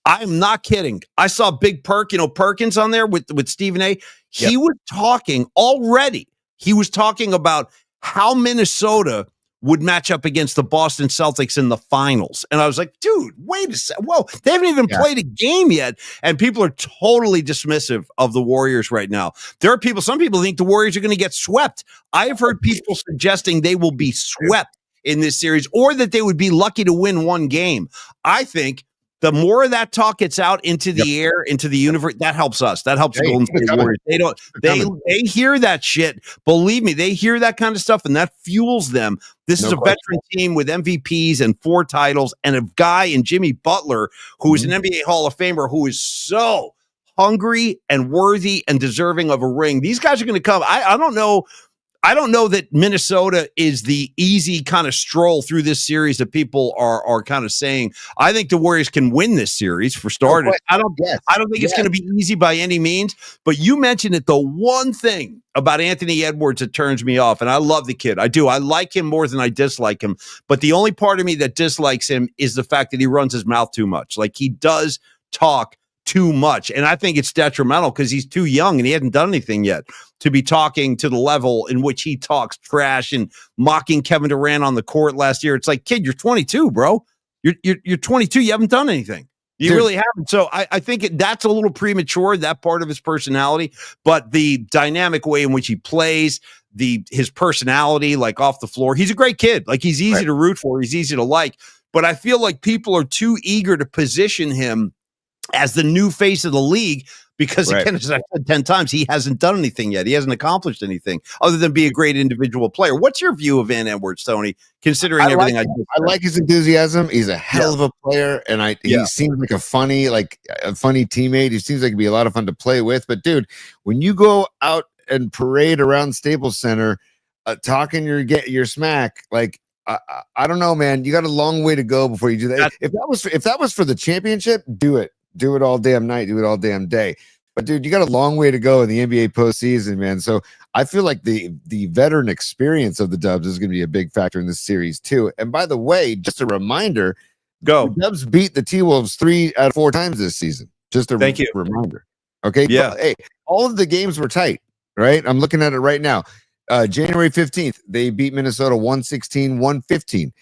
I'm not kidding. I saw Big Perkins on there with Stephen A. He was talking already. He was talking about how Minnesota would match up against the Boston Celtics in the finals. And I was like, dude, wait a second. Whoa, they haven't even played a game yet. And people are totally dismissive of the Warriors right now. Some people think the Warriors are going to get swept. I have heard people suggesting they will be swept in this series, or that they would be lucky to win one game. I think the more of that talk gets out into the air, into the universe, that helps us. That helps the Golden State Warriors. They hear that shit. Believe me, they hear that kind of stuff, and that fuels them. This is a veteran team with MVPs and 4 titles, and a guy in Jimmy Butler, who is an NBA Hall of Famer, who is so hungry and worthy and deserving of a ring. These guys are going to come. I don't know. I don't know that Minnesota is the easy kind of stroll through this series that people are kind of saying. I think the Warriors can win this series for starters. I don't think it's going to be easy by any means, but you mentioned it. The one thing about Anthony Edwards that turns me off, and I love the kid. I do. I like him more than I dislike him, but the only part of me that dislikes him is the fact that he runs his mouth too much. Like, he does talk too much. And I think it's detrimental because he's too young and he hasn't done anything yet to be talking to the level in which he talks trash and mocking Kevin Durant on the court last year. It's like, kid, you're 22, bro. You're 22. You haven't done anything. You really haven't. So I think that's a little premature, that part of his personality, but the dynamic way in which he plays, his personality, like off the floor, he's a great kid. Like, he's easy to root for. He's easy to like, but I feel like people are too eager to position him as the new face of the league because, again, as I said 10 times, he hasn't done anything yet. He hasn't accomplished anything other than be a great individual player. What's your view of Van Edwards, Tony, considering everything I just said? I like his enthusiasm. He's a hell of a player, and he seems like a funny teammate. He seems like he'd be a lot of fun to play with. But, dude, when you go out and parade around Staples Center talking your smack, like, I don't know, man. You got a long way to go before you do that. If that was for the championship, do it. Do it all damn night. Do it all damn day. But, dude, you got a long way to go in the NBA postseason, man. So I feel like the veteran experience of the Dubs is going to be a big factor in this series too. And by the way, just a reminder, the Dubs beat the T-Wolves 3 out of 4 times this season. Just a reminder. Okay. Yeah. But, hey, all of the games were tight, right? I'm looking at it right now. January 15th, they beat Minnesota 116-115.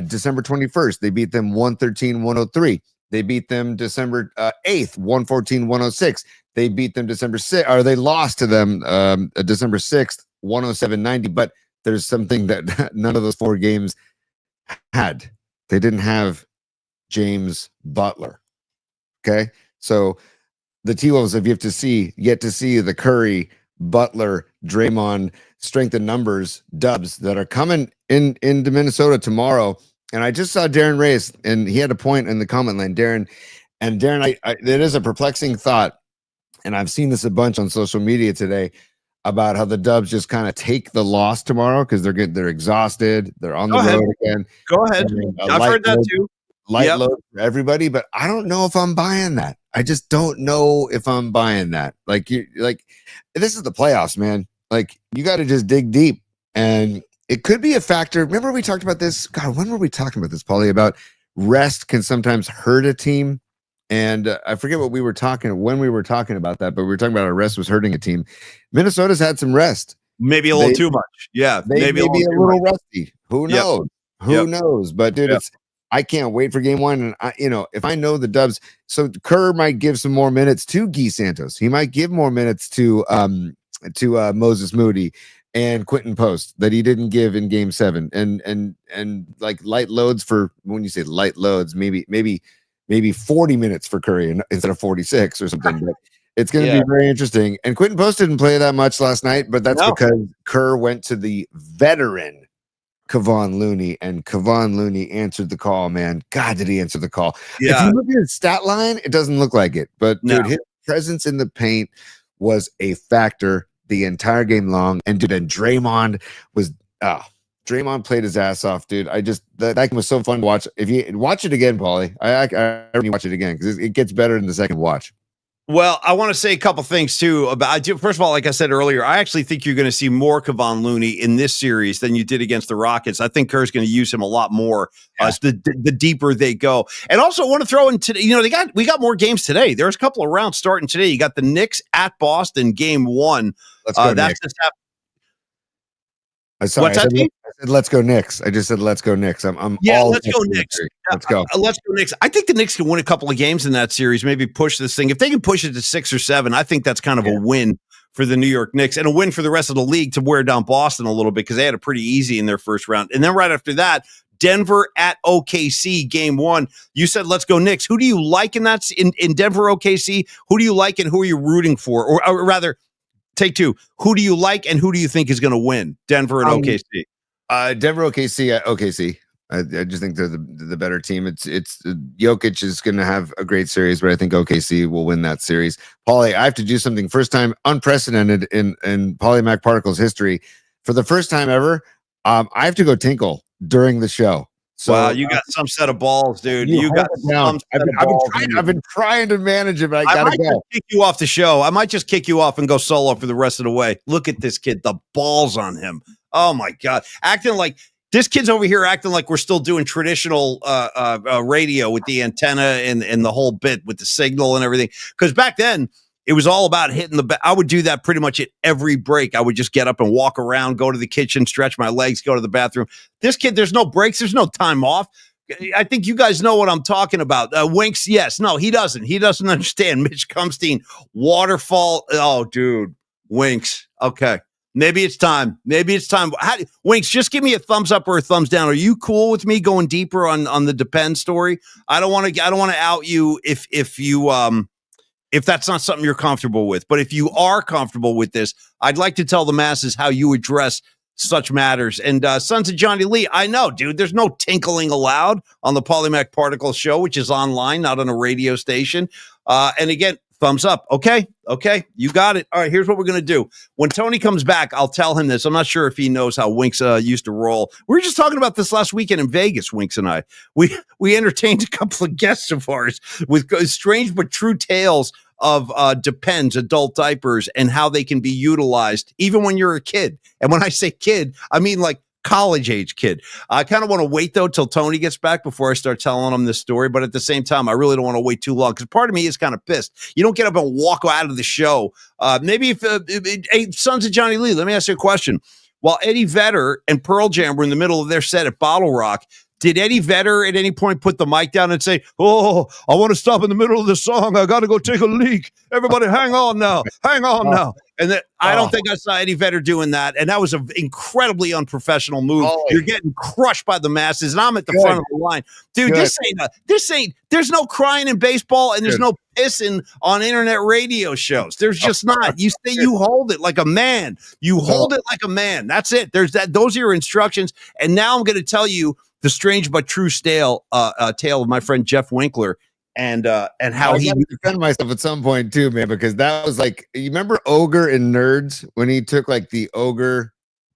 December 21st, they beat them 113-103. They beat them December 8th, 114-106. They beat them December 6th, or they lost to them December 6th, 107-90. But there's something that none of those 4 games had. They didn't have James Butler. Okay, so the T-Wolves have yet to see the Curry, Butler, Draymond strength in numbers Dubs that are coming into Minnesota tomorrow. And I just saw Darren Reyes, and he had a point in the comment line. Darren, it is a perplexing thought, and I've seen this a bunch on social media today. about how the Dubs just kind of take the loss tomorrow because they're exhausted. They're on the Go ahead. road again. Go ahead. And a I've heard that load, too. light Yep. load for everybody, but I don't know if I'm buying that. I just don't know if I'm buying that. Like this is the playoffs, man. Like you got to just dig deep, and it could be a factor. Remember we talked about this? God, when were we talking about this, Paulie? About rest can sometimes hurt a team. And I forget when we were talking about that, but we were talking about our rest was hurting a team. Minnesota's had some rest. Maybe a little too much. Yeah. Maybe a little rusty. Who knows? Who knows? But dude, I can't wait for game one. And if I know the Dubs, so Kerr might give some more minutes to Guy Santos. He might give more minutes to Moses Moody and Quentin Post that he didn't give in game 7. And like light loads for, when you say light loads, maybe 40 minutes for Curry instead of 46 or something. But it's going to be very interesting. And Quentin Post didn't play that much last night, but that's because Kerr went to the veteran Kevon Looney, and Kevon Looney answered the call, man. God, did he answer the call? Yeah. If you look at his stat line, it doesn't look like it. But dude, his presence in the paint was a factor the entire game long. And dude, and Draymond played his ass off, dude. That game was so fun to watch. If you watch it again, Paulie, I already watch it again because it gets better in the second watch. Well, I want to say a couple things too about. First of all, like I said earlier, I actually think you're going to see more Kevon Looney in this series than you did against the Rockets. I think Kerr's going to use him a lot more the deeper they go. And also, I want to throw in today. We got more games today. There's a couple of rounds starting today. You got the Knicks at Boston, game 1. Let's go. That's just happening. I said, let's go Knicks. I just said, let's go Knicks. Let's go Knicks. Let's go. Let's go Knicks. I think the Knicks can win a couple of games in that series, maybe push this thing. If they can push it to 6 or 7, I think that's kind of a win for the New York Knicks and a win for the rest of the league to wear down Boston a little bit because they had it pretty easy in their first round. And then right after that, Denver at OKC, game 1. You said, let's go Knicks. Who do you like in that in Denver, OKC? Who do you like and who are you rooting for? Or rather, take 2. Who do you like and who do you think is going to win? Denver and OKC. Denver, OKC, OKC. I just think they're the better team. It's Jokic is going to have a great series, but I think OKC will win that series. Paulie, I have to do something first time unprecedented in Paulie Mac Particles history. For the first time ever, I have to go tinkle during the show. So, wow, you got some set of balls, dude. You got some set of balls. I've been trying to manage it, but I gotta go. Kick you off the show. I might just kick you off and go solo for the rest of the way. Look at this kid, the balls on him. Oh my God, acting like this kid's over here acting like we're still doing traditional radio with the antenna and the whole bit with the signal and everything. Because back then, it was all about hitting I would do that pretty much at every break. I would just get up and walk around, go to the kitchen, stretch my legs, go to the bathroom. This kid, there's no breaks. There's no time off. I think you guys know what I'm talking about. Winks, yes. No, he doesn't. He doesn't understand. Mitch Kumstein, waterfall. Oh, dude. Winks. Okay. Maybe it's time. Winks, just give me a thumbs up or a thumbs down. Are you cool with me going deeper on the Depend story? I don't want to out you if that's not something you're comfortable with. But if you are comfortable with this, I'd like to tell the masses how you address such matters. And Sons of Johnny Lee, I know, dude, there's no tinkling allowed on the Polymac Particle Show, which is online, not on a radio station. And again, thumbs up. Okay, you got it. All right, here's what we're going to do. When Tony comes back, I'll tell him this. I'm not sure if he knows how Winks used to roll. We were just talking about this last weekend in Vegas, Winks and I. We entertained a couple of guests of ours with strange but true tales of Depends, adult diapers, and how they can be utilized even when you're a kid. And when I say kid, I mean like college age kid. I kind of want to wait though till Tony gets back before I start telling him this story. But at the same time, I really don't want to wait too long because part of me is kind of pissed. You don't get up and walk out of the show. Maybe hey, Sons of Johnny Lee, let me ask you a question. While Eddie Vedder and Pearl Jam were in the middle of their set at Bottle Rock, did Eddie Vedder at any point put the mic down and say, "Oh, I want to stop in the middle of the song. I got to go take a leak. Everybody hang on now. And then I don't think I saw Eddie Vedder doing that. And that was an incredibly unprofessional move. You're getting crushed by the masses, and I'm at the front of the line. Dude, this ain't, there's no crying in baseball, and there's no pissing on internet radio shows. There's just not. You say you hold it like a man. You hold it like a man. That's it. Those are your instructions. And now I'm going to tell you the strange but true tale of my friend Jeff Winkler and how I he gotta defend myself at some point too, man, because that was like, you remember Ogre in Nerds when he took like the Ogre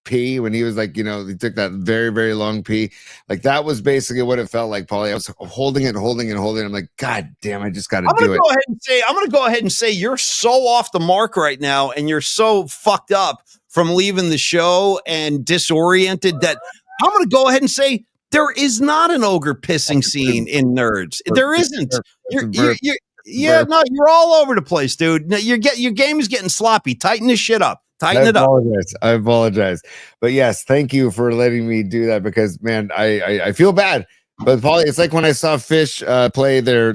pee, when he was like, he took that very, very long pee. Like that was basically what it felt like, Paulie. I was holding it, holding it, holding it. I'm like, God damn, I just got to do it. I'm going to go ahead and say you're so off the mark right now, and you're so fucked up from leaving the show and disoriented that I'm going to go ahead and say there is not an ogre pissing scene in Nerds. There isn't. You're all over the place, dude. Your game is getting sloppy. Tighten this shit up. Tighten it up. I apologize. But yes, thank you for letting me do that, because man, I feel bad. But Paulie, it's like when I saw Fish play their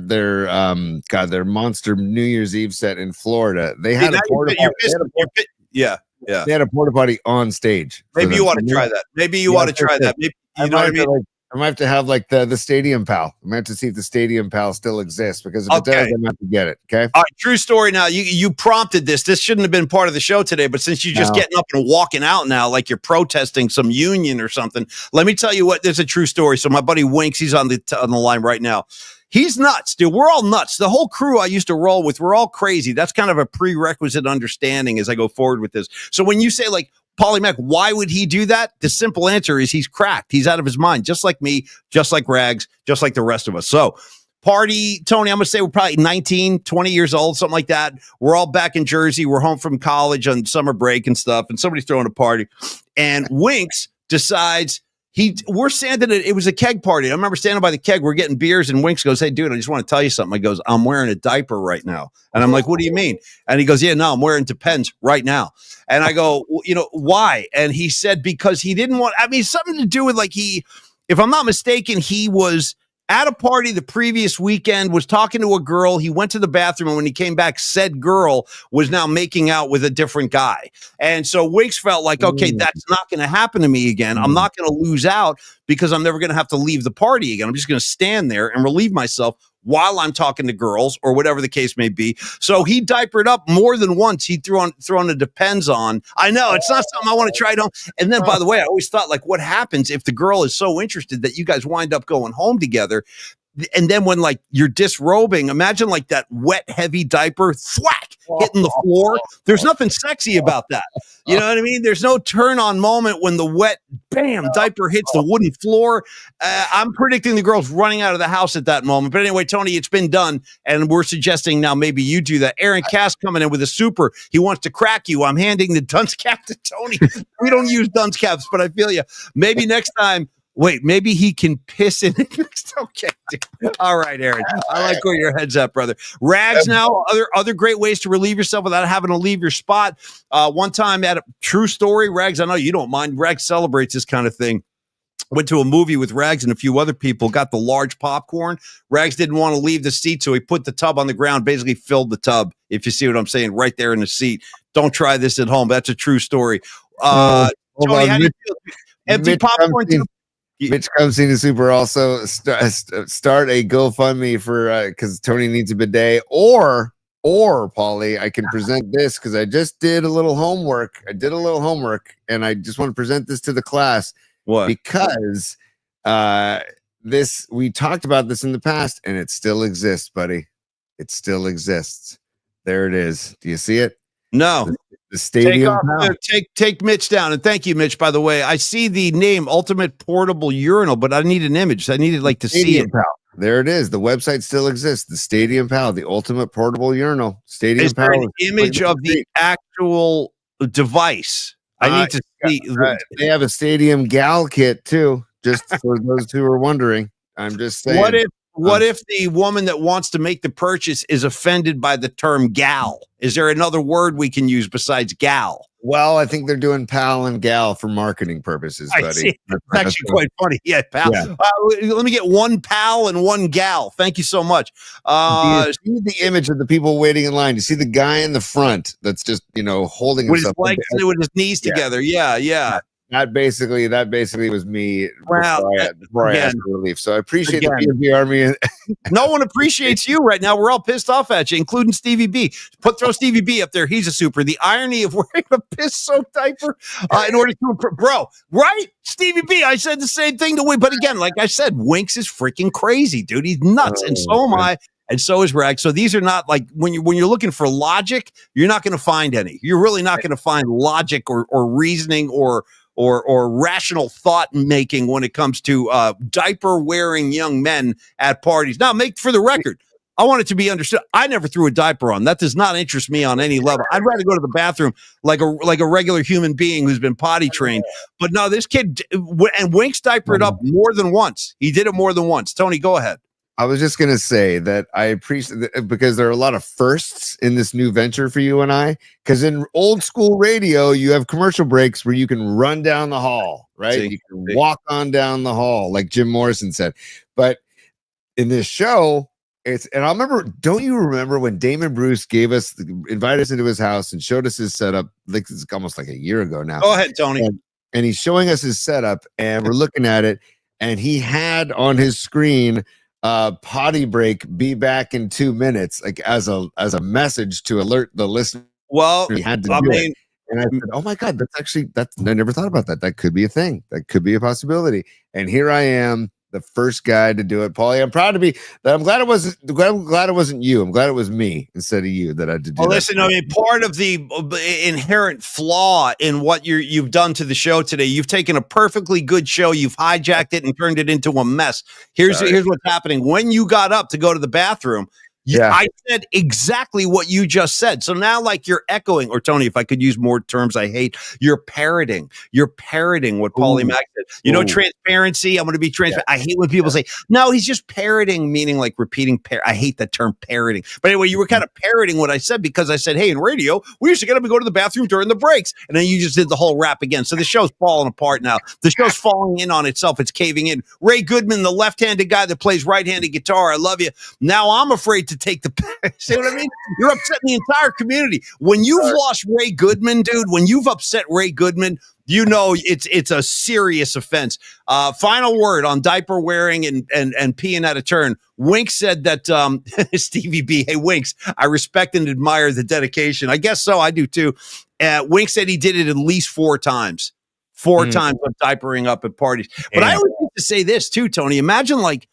monster New Year's Eve set in Florida. They had a porta potty. Yeah. They had a porta potty on stage. Maybe you want to try that. Maybe you want to try that. Maybe, you know what I mean? I might have to have like the Stadium Pal. I might have to see if the Stadium Pal still exists, because if it does, I'm have to get it. Okay. All right. True story. Now you prompted this. This shouldn't have been part of the show today, but since you're just getting up and walking out now, like you're protesting some union or something, let me tell you what. There's a true story. So my buddy Winks, he's on the line right now. He's nuts, dude. We're all nuts. The whole crew I used to roll with, we're all crazy. That's kind of a prerequisite understanding as I go forward with this. So when you say like, Paulie Mac, why would he do that? The simple answer is he's cracked. He's out of his mind, just like me, just like Rags, just like the rest of us. So party, Tony, I'm going to say we're probably 19, 20 years old, something like that. We're all back in Jersey. We're home from college on summer break and stuff, and somebody's throwing a party. And Winks decides we're standing at, it was a keg party. I remember standing by the keg, we're getting beers, and Winks goes, "Hey, dude, I just want to tell you something." I goes, "I'm wearing a diaper right now." And I'm like, "What do you mean?" And he goes, "Yeah, no, I'm wearing Depends right now." And I go, well, why? And he said, because he didn't want, something to do with like if I'm not mistaken, he was at a party the previous weekend, was talking to a girl. He went to the bathroom, and when he came back, said girl was now making out with a different guy. And so Winks felt like, okay, that's not going to happen to me again. I'm not going to lose out, because I'm never going to have to leave the party again. I'm just going to stand there and relieve myself while I'm talking to girls or whatever the case may be. So he diapered up more than once. He threw on the Depends on. I know it's not something I want to try. And then, by the way, I always thought, like, what happens if the girl is so interested that you guys wind up going home together? And then when like you're disrobing, imagine like that wet, heavy diaper thwack hitting the floor. There's nothing sexy about that. You know what I mean? There's no turn on moment when the wet, bam, diaper hits the wooden floor. I'm predicting the girl's running out of the house at that moment. But anyway, Tony, it's been done. And we're suggesting now maybe you do that. Aaron Cass coming in with a super. He wants to crack you. I'm handing the dunce cap to Tony. We don't use dunce caps, but I feel you. Maybe next time. Wait, maybe he can piss in it. Okay. Dude. All right, Aaron. I like where your head's at, brother. Rags now, other great ways to relieve yourself without having to leave your spot. One time at a true story, Rags, I know you don't mind. Rags celebrates this kind of thing. Went to a movie with Rags and a few other people, got the large popcorn. Rags didn't want to leave the seat, so he put the tub on the ground, basically filled the tub, if you see what I'm saying, right there in the seat. Don't try this at home. That's a true story. Tony, how do you feel? Empty popcorn too? Mitch comes in the super also start a GoFundMe for because Tony needs a bidet, or Paulie, I can present this because I just did a little homework. And I just want to present this to the class. What? Because we talked about this in the past, and it still exists, buddy. It still exists. There it is. Do you see it? No. The stadium. Take Mitch down, and thank you, Mitch. By the way, I see the name Ultimate Portable Urinal, but I need an image. I needed like to see it. Pal. There it is. The website still exists. The Stadium Pal, the Ultimate Portable Urinal. Stadium Is Pal. There an image of the actual device? I need to see. They have a Stadium Gal kit too. Just for those who are wondering, I'm just saying. What if the woman that wants to make the purchase is offended by the term gal? Is there another word we can use besides gal? Well, I think they're doing pal and gal for marketing purposes, buddy. That's actually quite funny. Yeah, pal. Yeah. Let me get one pal and one gal. Thank you so much. You see the image of the people waiting in line. You see the guy in the front that's just, holding with his legs with his knees together. Yeah. That basically was me. Wow. Before I asked for relief. So I appreciate the PMP Army. No one appreciates you right now. We're all pissed off at you, including Stevie B. Throw Stevie B up there. He's a super. The irony of wearing a piss-soaked diaper in order to, bro, right? Stevie B. I said the same thing to Wink, but again, like I said, Winks is freaking crazy, dude. He's nuts, and so am I. and so is Rag. So these are not like when you're looking for logic, you're not going to find any. You're really not going to find logic or reasoning or rational thought making when it comes to diaper wearing young men at parties. Now, make for the record, I want it to be understood. I never threw a diaper on. That does not interest me on any level. I'd rather go to the bathroom like a regular human being who's been potty trained. But no, this kid and Winks diapered up more than once. He did it more than once. Tony, go ahead. I was just going to say that I appreciate that because there are a lot of firsts in this new venture for you and I. Because in old school radio, you have commercial breaks where you can run down the hall, right? You can walk on down the hall, like Jim Morrison said. But in this show, and I remember, don't you remember when Damon Bruce invited us into his house and showed us his setup? Like it's almost like a year ago now. Go ahead, Tony. And he's showing us his setup, and we're looking at it, and he had on his screen potty break, be back in 2 minutes, like as a message to alert the listener. Well, he had to do it. And I said, oh my God, I never thought about that. That could be a thing. That could be a possibility. And here I am, the first guy to do it. Paulie, I'm proud to be that. I'm glad it wasn't you. I'm glad it was me instead of you that I had to do that. Listen, I mean, part of the inherent flaw in what you've done to the show today, you've taken a perfectly good show, you've hijacked it and turned it into a mess. Here's what's happening. When you got up to go to the bathroom, I said exactly what you just said. So now, like, you're echoing, or Tony, if I could use more terms I hate, you're parroting what Paulie Mack said. You know, transparency. I'm going to be transparent. I hate when people say, no, he's just parroting, meaning like repeating. I hate that term parroting. But anyway, you were kind of parroting what I said because I said, hey, in radio, we used to get up and go to the bathroom during the breaks. And then you just did the whole rap again. So the show's falling apart now. The show's falling in on itself. It's caving in. Ray Goodman, the left-handed guy that plays right-handed guitar. I love you. Now I'm afraid to take the see what I mean? You're upsetting the entire community. When you've lost Ray Goodman, dude, when you've upset Ray Goodman, you know it's a serious offense. Final word on diaper wearing and peeing out of turn. Winks said that Stevie B, hey Winks, I respect and admire the dedication. I guess so, I do too. Winks said he did it at least 4 times. 4 times of diapering up at parties. But I always used to say this too, Tony. Imagine like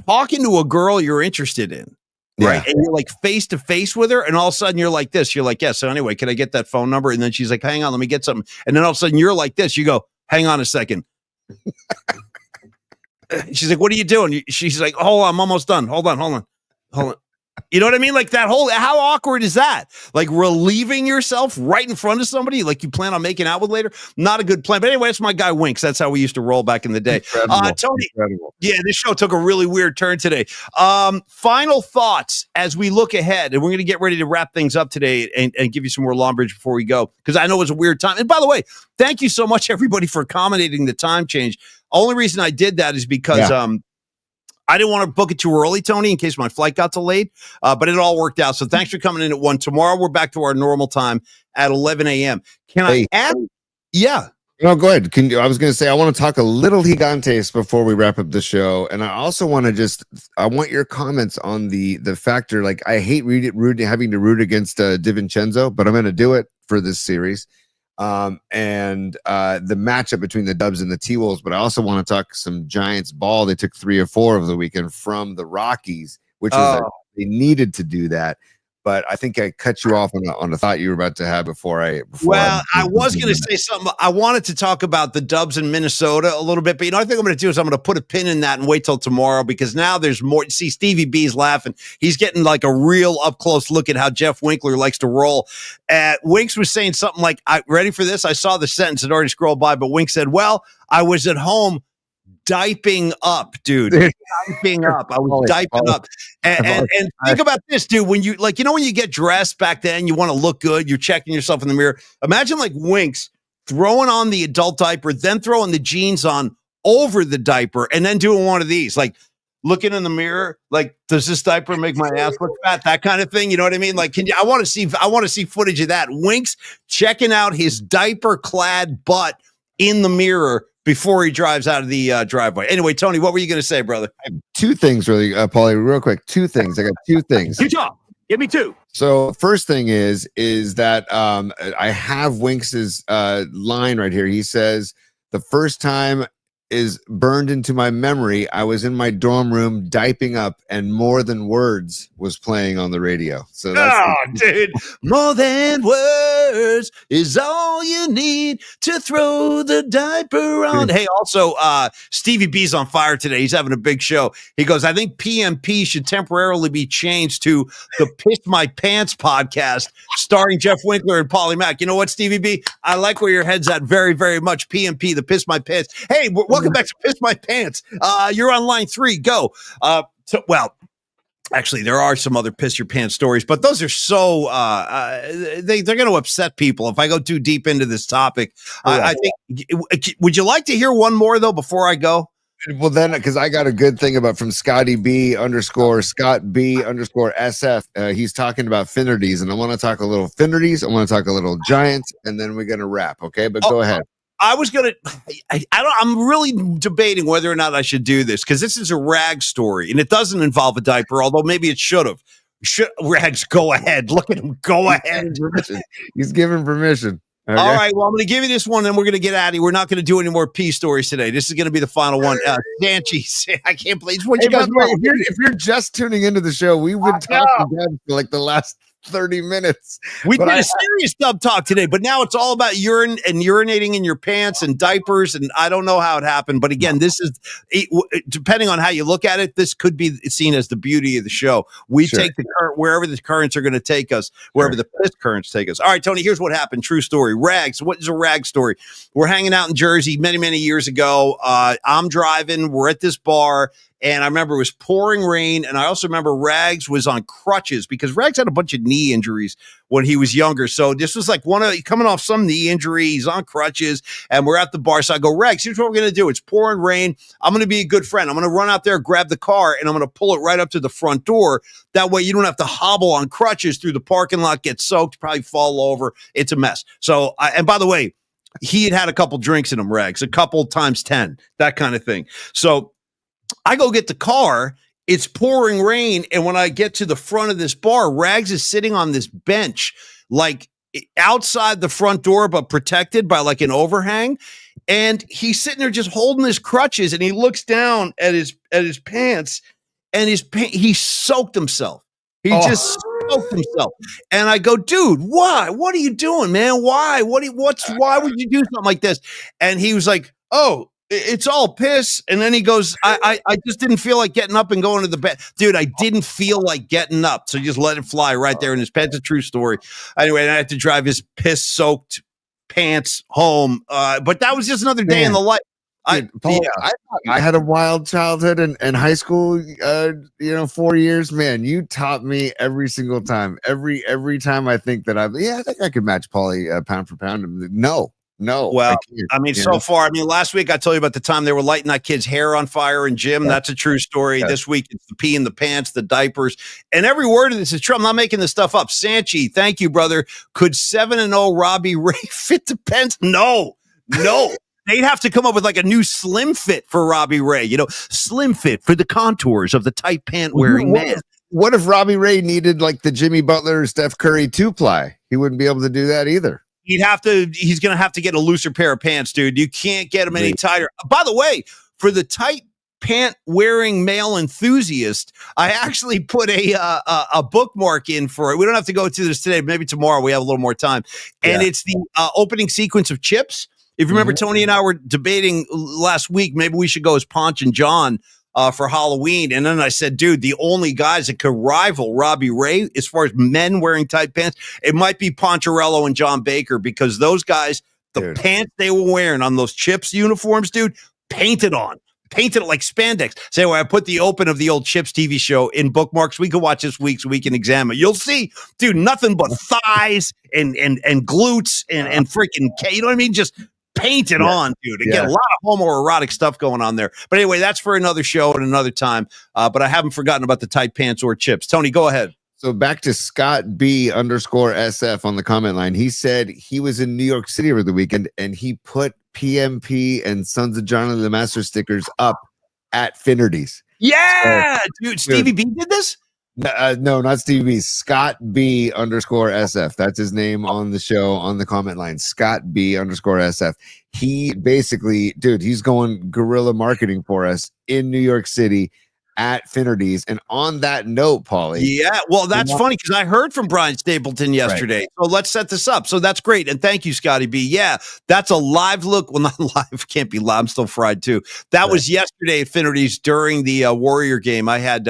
talking to a girl you're interested in. Right. And you're like face to face with her. And all of a sudden you're like this. You're like, yeah. So anyway, can I get that phone number? And then she's like, hang on, let me get something. And then all of a sudden you're like this. You go, hang on a second. She's like, what are you doing? She's like, oh, I'm almost done. Hold on. You know what I mean? Like that whole, how awkward is that? Like relieving yourself right in front of somebody like you plan on making out with later? Not a good plan. But anyway, that's my guy Winks. That's how we used to roll back in the day. Tony, yeah, this show took a really weird turn today. Final thoughts as we look ahead, and we're going to get ready to wrap things up today and give you some more Longbridge before we go, because I know it's a weird time. And by the way, thank you so much, everybody, for accommodating the time change. Only reason I did that is because I didn't want to book it too early, Tony, in case my flight got delayed, but it all worked out. So thanks for coming in at 1. Tomorrow, we're back to our normal time at 11 a.m. Can I add? Yeah. No, go ahead. I was going to say, I want to talk a little Gigantes before we wrap up the show. And I also want to I want your comments on the factor. Like, I hate having to root against DiVincenzo, but I'm going to do it for this series. And the matchup between the Dubs and the T-Wolves, but I also want to talk some Giants ball. They took 3 or 4 over the weekend from the Rockies, which was they needed to do that. But I think I cut you off on a thought you were about to have before I was going to say something. I wanted to talk about the Dubs in Minnesota a little bit, but I think I'm going to do is I'm going to put a pin in that and wait till tomorrow, because now there's more. See, Stevie B's laughing. He's getting like a real up close look at how Jeff Winkler likes to roll. Winks was saying something like, ready for this? I saw the sentence, it already scrolled by, but Winks said, well, I was at home diping up, dude. Diping up. I was diping up. And think about this, dude. When you when you get dressed back then, you want to look good. You're checking yourself in the mirror. Imagine like Winks throwing on the adult diaper, then throwing the jeans on over the diaper, and then doing one of these, like looking in the mirror, like, does this diaper make my ass look fat? That kind of thing. You know what I mean? Like, I want to see footage of that. Winks checking out his diaper clad butt in the mirror before he drives out of the driveway. Anyway, Tony, what were you going to say, brother? I have 2 things, really, Paulie, real quick. 2 things. I got 2 things. Good job. Give me 2. So first thing is that I have Winks's line right here. He says the first time is burned into my memory. I was in my dorm room diping up, and More Than Words was playing on the radio. So that's dude, more than words is all you need to throw the diaper on. Hey, also, Stevie B's on fire today. He's having a big show. He goes, I think PMP should temporarily be changed to the Piss My Pants podcast, starring Jeff Winkler and Paulie Mack. You know what, Stevie B? I like where your head's at very, very much. PMP, the Piss My Pants. Hey, welcome back to Piss My Pants. You're on line 3. Go. Actually, there are some other piss your pants stories, but those are so they're going to upset people if I go too deep into this topic. I think. Would you like to hear one more though before I go? Well, then, because I got a good thing about from Scotty B _ Scott B _ SF. He's talking about Finnerties, and I want to talk a little Finnerties. I want to talk a little Giants, and then we're going to wrap. Okay, but go ahead. I'm really debating whether or not I should do this because this is a rag story and it doesn't involve a diaper, although maybe it should have. Rags, go ahead. Look at him. Go ahead. He's given permission. Okay. All right. Well, I'm going to give you this one and we're going to get out of here. We're not going to do any more pee stories today. This is going to be the final one. Sanchi, I can't believe what you guys. If you're just tuning into the show, we've been talking for like the last 30 minutes. We did a serious dub talk today, but now it's all about urine and urinating in your pants and diapers. And I don't know how it happened. But again, this is, depending on how you look at it, this could be seen as the beauty of the show. We take the current wherever the currents are going to take us, wherever the piss currents take us. All right, Tony, here's what happened. True story. Rags. What is a rag story? We're hanging out in Jersey many, many years ago. I'm driving. We're at this bar. And I remember it was pouring rain. And I also remember Rags was on crutches because Rags had a bunch of knee injuries when he was younger. So this was like coming off some knee injury. He's on crutches and we're at the bar. So I go, Rags, here's what we're going to do. It's pouring rain. I'm going to be a good friend. I'm going to run out there, grab the car, and I'm going to pull it right up to the front door. That way you don't have to hobble on crutches through the parking lot, get soaked, probably fall over. It's a mess. So, and by the way, he had a couple drinks in him, Rags, a couple times 10, that kind of thing. So I go get the car. It's pouring rain. And when I get to the front of this bar, Rags is sitting on this bench, like outside the front door, but protected by like an overhang. And he's sitting there just holding his crutches. And he looks down at his pants and he soaked himself. He just soaked himself. And I go, dude, why? What are you doing, man? Why? Why would you do something like this? And he was like, oh, it's all piss. And then he goes, I just didn't feel like getting up and going to the bed. Dude, I didn't feel like getting up. So just let it fly right there in his pants. It's a true story. Anyway, I had to drive his piss-soaked pants home. But that was just another day in the life. Paul, I had a wild childhood and high school, 4 years. Man, you taught me every single time. Every time I think that I think I could match Paulie pound for pound. No. Well, I mean, so far, last week I told you about the time they were lighting that kid's hair on fire in gym. Yeah. That's a true story. Yeah. This week, it's the pee in the pants, the diapers, and every word of this is true. I'm not making this stuff up. Sanchi, thank you, brother. Could 7-0 Robbie Ray fit the pants? No. They'd have to come up with like a new slim fit for Robbie Ray, slim fit for the contours of the tight pant wearing man. What if Robbie Ray needed like the Jimmy Butler, Steph Curry 2-ply? He wouldn't be able to do that either. He's going to have to get a looser pair of pants, dude. You can't get them any tighter. By the way, for the tight pant wearing male enthusiast, I actually put a bookmark in for it. We don't have to go through this today. Maybe tomorrow we have a little more time. And it's the opening sequence of Chips. If you remember, Tony and I were debating last week, maybe we should go as Ponch and John for Halloween. And then I said, dude, the only guys that could rival Robbie Ray as far as men wearing tight pants, it might be Poncherello and John Baker, because those guys, the pants they were wearing on those Chips uniforms, dude, painted like spandex. So anyway, I put the open of the old Chips TV show in bookmarks. We could watch this week so we can examine. You'll see, dude, nothing but thighs and glutes and freaking, you know what I mean? Just painted on, dude. Again, a lot of homoerotic stuff going on there. But anyway, that's for another show and another time. But I haven't forgotten about the tight pants or Chips. Tony, go ahead. So back to Scott B _ SF on the comment line. He said he was in New York City over the weekend and he put PMP and Sons of Johnny the Master stickers up at Finnerties. Yeah, dude. Stevie B did this? No, not Stevie B. Scott B underscore SF. That's his name on the show on the comment line. Scott B underscore SF. He basically, dude, he's going guerrilla marketing for us in New York City at Finnerty's. And on that note, Paulie. Yeah, well, that's funny because I heard from Brian Stapleton yesterday. Right. So let's set this up. So that's great. And thank you, Scotty B. Yeah, that's a live look. Well, not live. Can't be live. I'm still fried too. That was yesterday at Finnerty's during the Warrior game. I had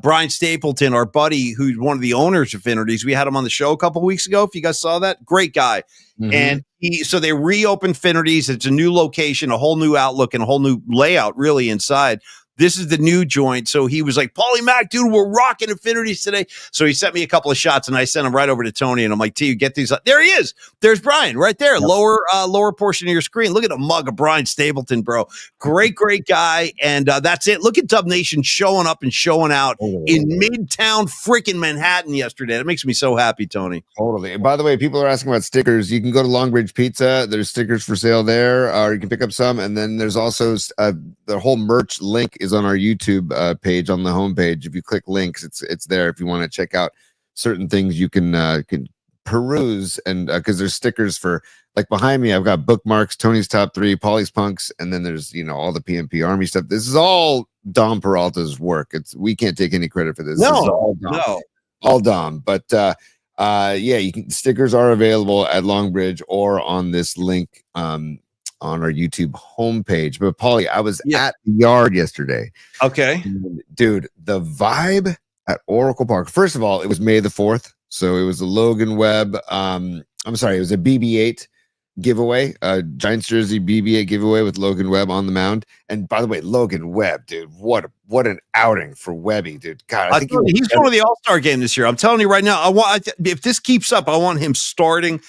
Brian Stapleton, our buddy, who's one of the owners of Finnerty's. We had him on the show a couple of weeks ago. If you guys saw that, great guy. Mm-hmm. And so they reopened Finnerty's. It's a new location, a whole new outlook, and a whole new layout really inside. This is the new joint. So he was like, Paulie Mac, dude, we're rocking Infinities today. So he sent me a couple of shots and I sent them right over to Tony. And I'm like, T, get these. There he is. There's Brian right there. Yep. Lower portion of your screen. Look at a mug of Brian Stapleton, bro. Great guy. And that's it. Look at Dub Nation showing up and showing out in Midtown freaking Manhattan yesterday. That makes me so happy, Tony. Totally. And by the way, people are asking about stickers. You can go to Longbridge Pizza. There's stickers for sale there, or you can pick up some. And then there's also the whole merch link is on our YouTube page on the homepage. If you click links, it's there. If you want to check out certain things, you can peruse, and because there's stickers for, like, behind me, I've got bookmarks, Tony's Top 3, Paulie's Punks, and then there's all the PMP Army stuff. This is all Dom Peralta's work. We can't take any credit for this. No, this is all Dom. All Dom. But yeah, stickers are available at Longbridge or on this link on our YouTube homepage. But Paulie, I was at the Yard yesterday. Okay. And, dude, the vibe at Oracle Park. First of all, it was May the 4th. So it was a Logan Webb. It was a BB-8 giveaway, a Giants jersey BB-8 giveaway with Logan Webb on the mound. And by the way, Logan Webb, dude, what an outing for Webby, dude. God, I think he's going to the All-Star game this year. I'm telling you right now, if this keeps up, I want him starting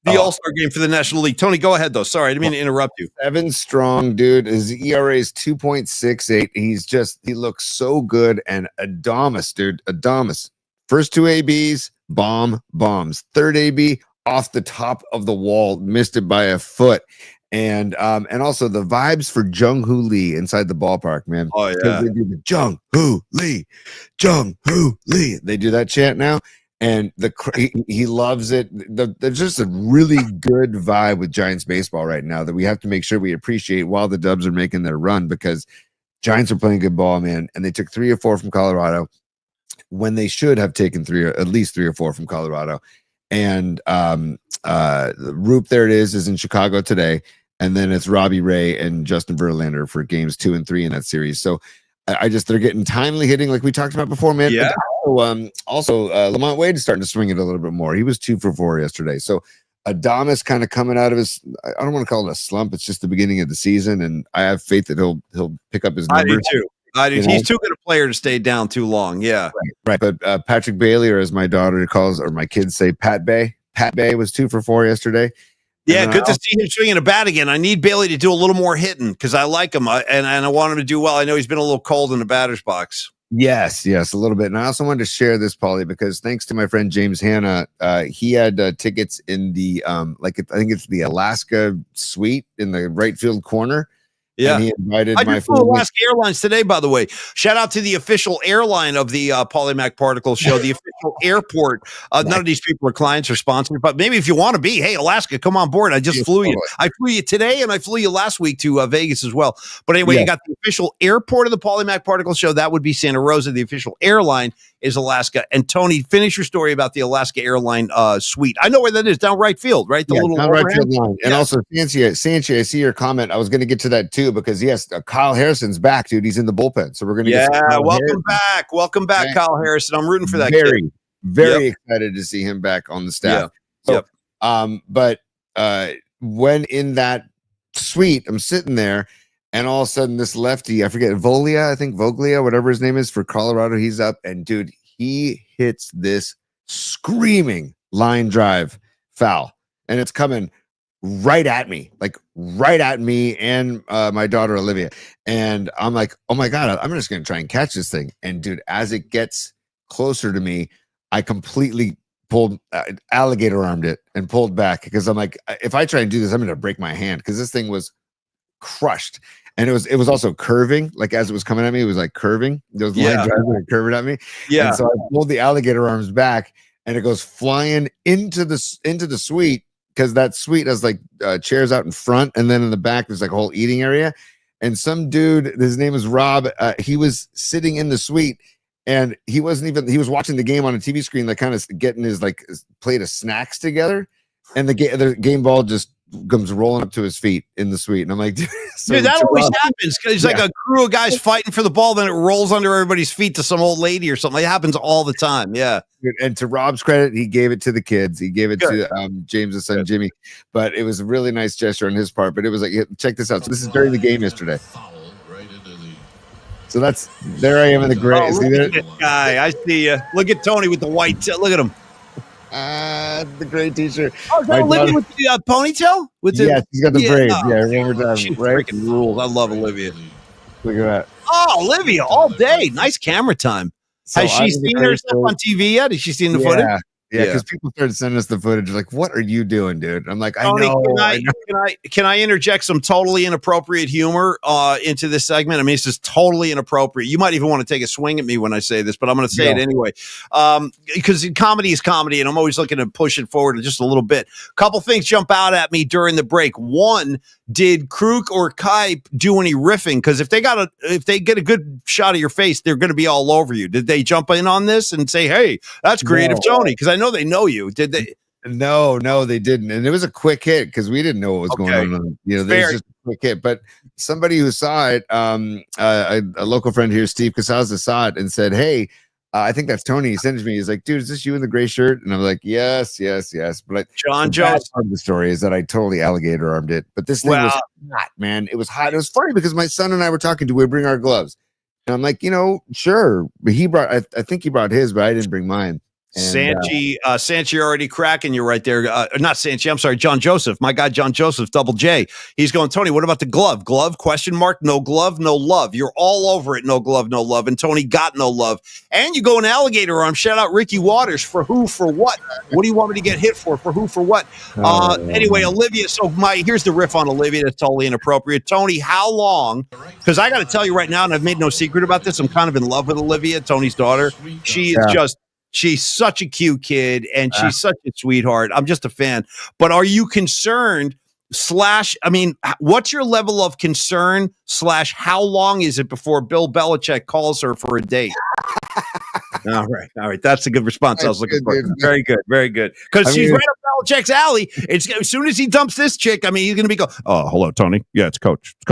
the All-Star game for the National League. Tony, go ahead, though. Sorry, I didn't mean to interrupt you. 7 strong, dude. His ERA is 2.68. He looks so good. And Adamas, dude. Adamas. First 2 ABs, bombs. Third AB, off the top of the wall, missed it by a foot. And also the vibes for Jung-Hoo Lee inside the ballpark, man. Oh, yeah. They do the Jung-Hoo Lee. They do that chant now. And he loves it. There's just a really good vibe with Giants baseball right now that we have to make sure we appreciate while the Dubs are making their run, because Giants are playing good ball, man. And they took 3 or 4 from Colorado when they should have taken at least 3 or 4 from Colorado. And Roop, there it is in Chicago today. And then it's Robbie Ray and Justin Verlander for games 2 and 3 in that series. So they're getting timely hitting like we talked about before, man. Yeah. Also, Lamont Wade is starting to swing it a little bit more. He was 2 for 4 yesterday. So Adamas kind of coming out of his, I don't want to call it a slump. It's just the beginning of the season. And I have faith that he'll pick up his numbers. I do too. He's too good a player to stay down too long. Yeah. Right. But Patrick Bailey, or as my daughter calls, or my kids say, Pat Bay was 2 for 4 yesterday. Yeah, good to see him swinging a bat again. I need Bailey to do a little more hitting because I like him, and I want him to do well. I know he's been a little cold in the batter's box. Yes, a little bit. And I also wanted to share this, Paulie, because thanks to my friend James Hanna, he had tickets in the I think it's the Alaska suite in the right field corner. Yeah, and he invited I flew Alaska Airlines today, by the way. Shout out to the official airline of the Polymac Particle Show, the official airport. None of these people are clients or sponsors, but maybe if you want to be, hey, Alaska, come on board. I just flew you. I flew you today, and I flew you last week to Vegas as well. But anyway, you got the official airport of the Polymac Particle Show. That would be Santa Rosa. The official airline is Alaska. And Tony, finish your story about the Alaska airline suite. I know where that is, down right field, right? The little down right field line. And also, Sanchi, I see your comment. I was going to get to that too, because yes, Kyle Harrison's back, dude. He's in the bullpen, so we're going to welcome back, Kyle Harrison. I'm rooting for that. Very excited to see him back on the staff. But when in that suite, I'm sitting there, and all of a sudden, this lefty, I forget, Voglia, whatever his name is for Colorado, he's up, and dude, he hits this screaming line drive foul, and it's coming right at me and my daughter Olivia, and I'm like, oh my god, I'm just gonna try and catch this thing. And dude, as it gets closer to me, I completely pulled alligator armed it and pulled back, because I'm like, if I try and do this, I'm gonna break my hand, because this thing was crushed. and it was also curving. Like as it was coming at me, it was like curving. Those line drives were curving at me. Yeah. And so I pulled the alligator arms back, and it goes flying into the suite, because that suite has like chairs out in front, and then in the back there's like a whole eating area. And some dude, his name is Rob, he was sitting in the suite, and he was watching the game on a TV screen, like kind of getting his like plate of snacks together, and the game ball just comes rolling up to his feet in the suite. And I'm like, dude, that always happens, because it's like a crew of guys fighting for the ball, then it rolls under everybody's feet to some old lady or something. It happens all the time. Yeah. And to Rob's credit, he gave it to the kids. He gave it to James's son, Jimmy. But it was a really nice gesture on his part. But it was like, check this out. So this is during the game yesterday. So there I am in the gray. Oh, look at this guy. I see you. Look at Tony with the white. Look at him. The gray t-shirt. Oh, is that Olivia with the ponytail? Yeah, she's got the braids. One more time. She freaking rules. I love Olivia. Look at that. Oh, Olivia all day. Nice camera time. So has she seen herself on TV yet? Has she seen the footage? Yeah, because people started sending us the footage. Like, what are you doing, dude? I'm like, Tony, I know. Can I interject some totally inappropriate humor into this segment? I mean, it's just totally inappropriate. You might even want to take a swing at me when I say this, but I'm going to say it anyway. Because comedy is comedy, and I'm always looking to push it forward just a little bit. Couple things jump out at me during the break. One, did Kruk or Kai do any riffing? Because if they get a good shot of your face, they're going to be all over you. Did they jump in on this and say, "Hey, that's creative, Tony"? Because I know they know you. Did they? No, they didn't. And it was a quick hit because we didn't know what was going on. There's just a quick hit. But somebody who saw it, a local friend here, Steve Casazza, saw it and said, "Hey, I think that's Tony." He sends me. He's like, "Dude, is this you in the gray shirt?" And I'm like, "Yes." But John Jones. Part of the story is that I totally alligator armed it. But this thing was hot, man. It was hot. It was funny because my son and I were talking. Do we bring our gloves? And I'm like, sure. But he brought. I think he brought his, but I didn't bring mine. Sanchi already cracking you right there. Not Sanchi, I'm sorry, John Joseph. My guy, John Joseph, Double J. He's going, Tony, what about the glove? Glove, question mark, no glove, no love. You're all over it, no glove, no love. And Tony got no love. And you go an alligator arm. Shout out Ricky Waters. For who, for what? What do you want me to get hit for? For who, for what? Anyway, Olivia, so here's the riff on Olivia that's totally inappropriate. Tony, how long? Because I got to tell you right now, and I've made no secret about this, I'm kind of in love with Olivia, Tony's daughter. She is she's such a cute kid, and she's such a sweetheart. I'm just a fan. But are you concerned what's your level of concern / how long is it before Bill Belichick calls her for a date? All right. That's a good response I was looking for. Very good. Because she's right up Belichick's alley. As soon as he dumps this chick, he's going to be oh, hello, Tony. Yeah, it's Coach. It's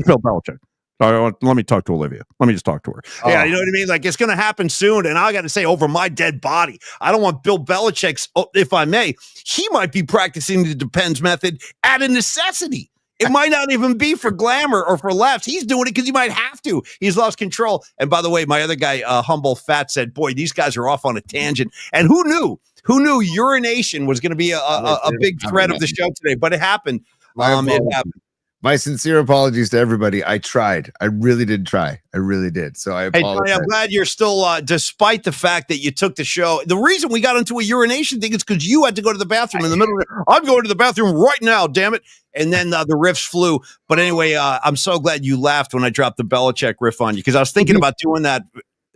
Bill Belichick. Let me talk to Olivia. Let me just talk to her. Yeah, you know what I mean? Like, it's going to happen soon, and I got to say, over my dead body. I don't want Bill Belichick's, if I may, he might be practicing the Depends method at a necessity. It might not even be for glamour or for laughs. He's doing it because he might have to. He's lost control. And by the way, my other guy, Humble Fat, said, boy, these guys are off on a tangent. And who knew? Who knew urination was going to be a big thread of the show today? But it happened. It happened. My sincere apologies to everybody. I tried. I really did try. I really did. So I apologize. Hey, Tony, I'm glad you're still, despite the fact that you took the show. The reason we got into a urination thing is because you had to go to the bathroom in the middle of it. I'm going to the bathroom right now, damn it. And then the riffs flew. But anyway, I'm so glad you laughed when I dropped the Belichick riff on you, because I was thinking about doing that.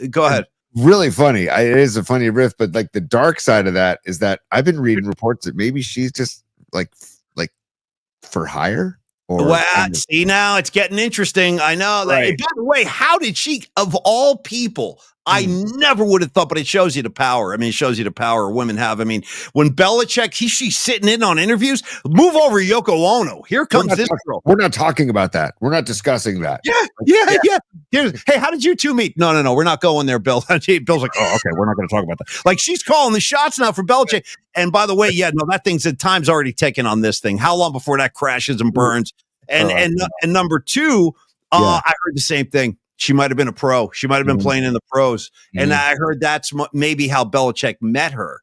Go ahead. Really funny. It is a funny riff, but like the dark side of that is that I've been reading reports that maybe she's just like for hire. See, now it's getting interesting. I know. Right. By the way, how did she, of all people, I never would have thought, but it shows you the power. It shows you the power women have. When Belichick, she's sitting in on interviews, move over Yoko Ono. Here comes this girl. We're not talking about that. We're not discussing that. Yeah. Hey, how did you two meet? No. We're not going there, Bill. Bill's like, oh, okay, we're not going to talk about that. Like, she's calling the shots now for Belichick. And by the way, that thing's at time's already taken on this thing. How long before that crashes and burns? And number two, I heard the same thing. She might have been a pro. She might have been playing in the pros. And I heard that's maybe how Belichick met her.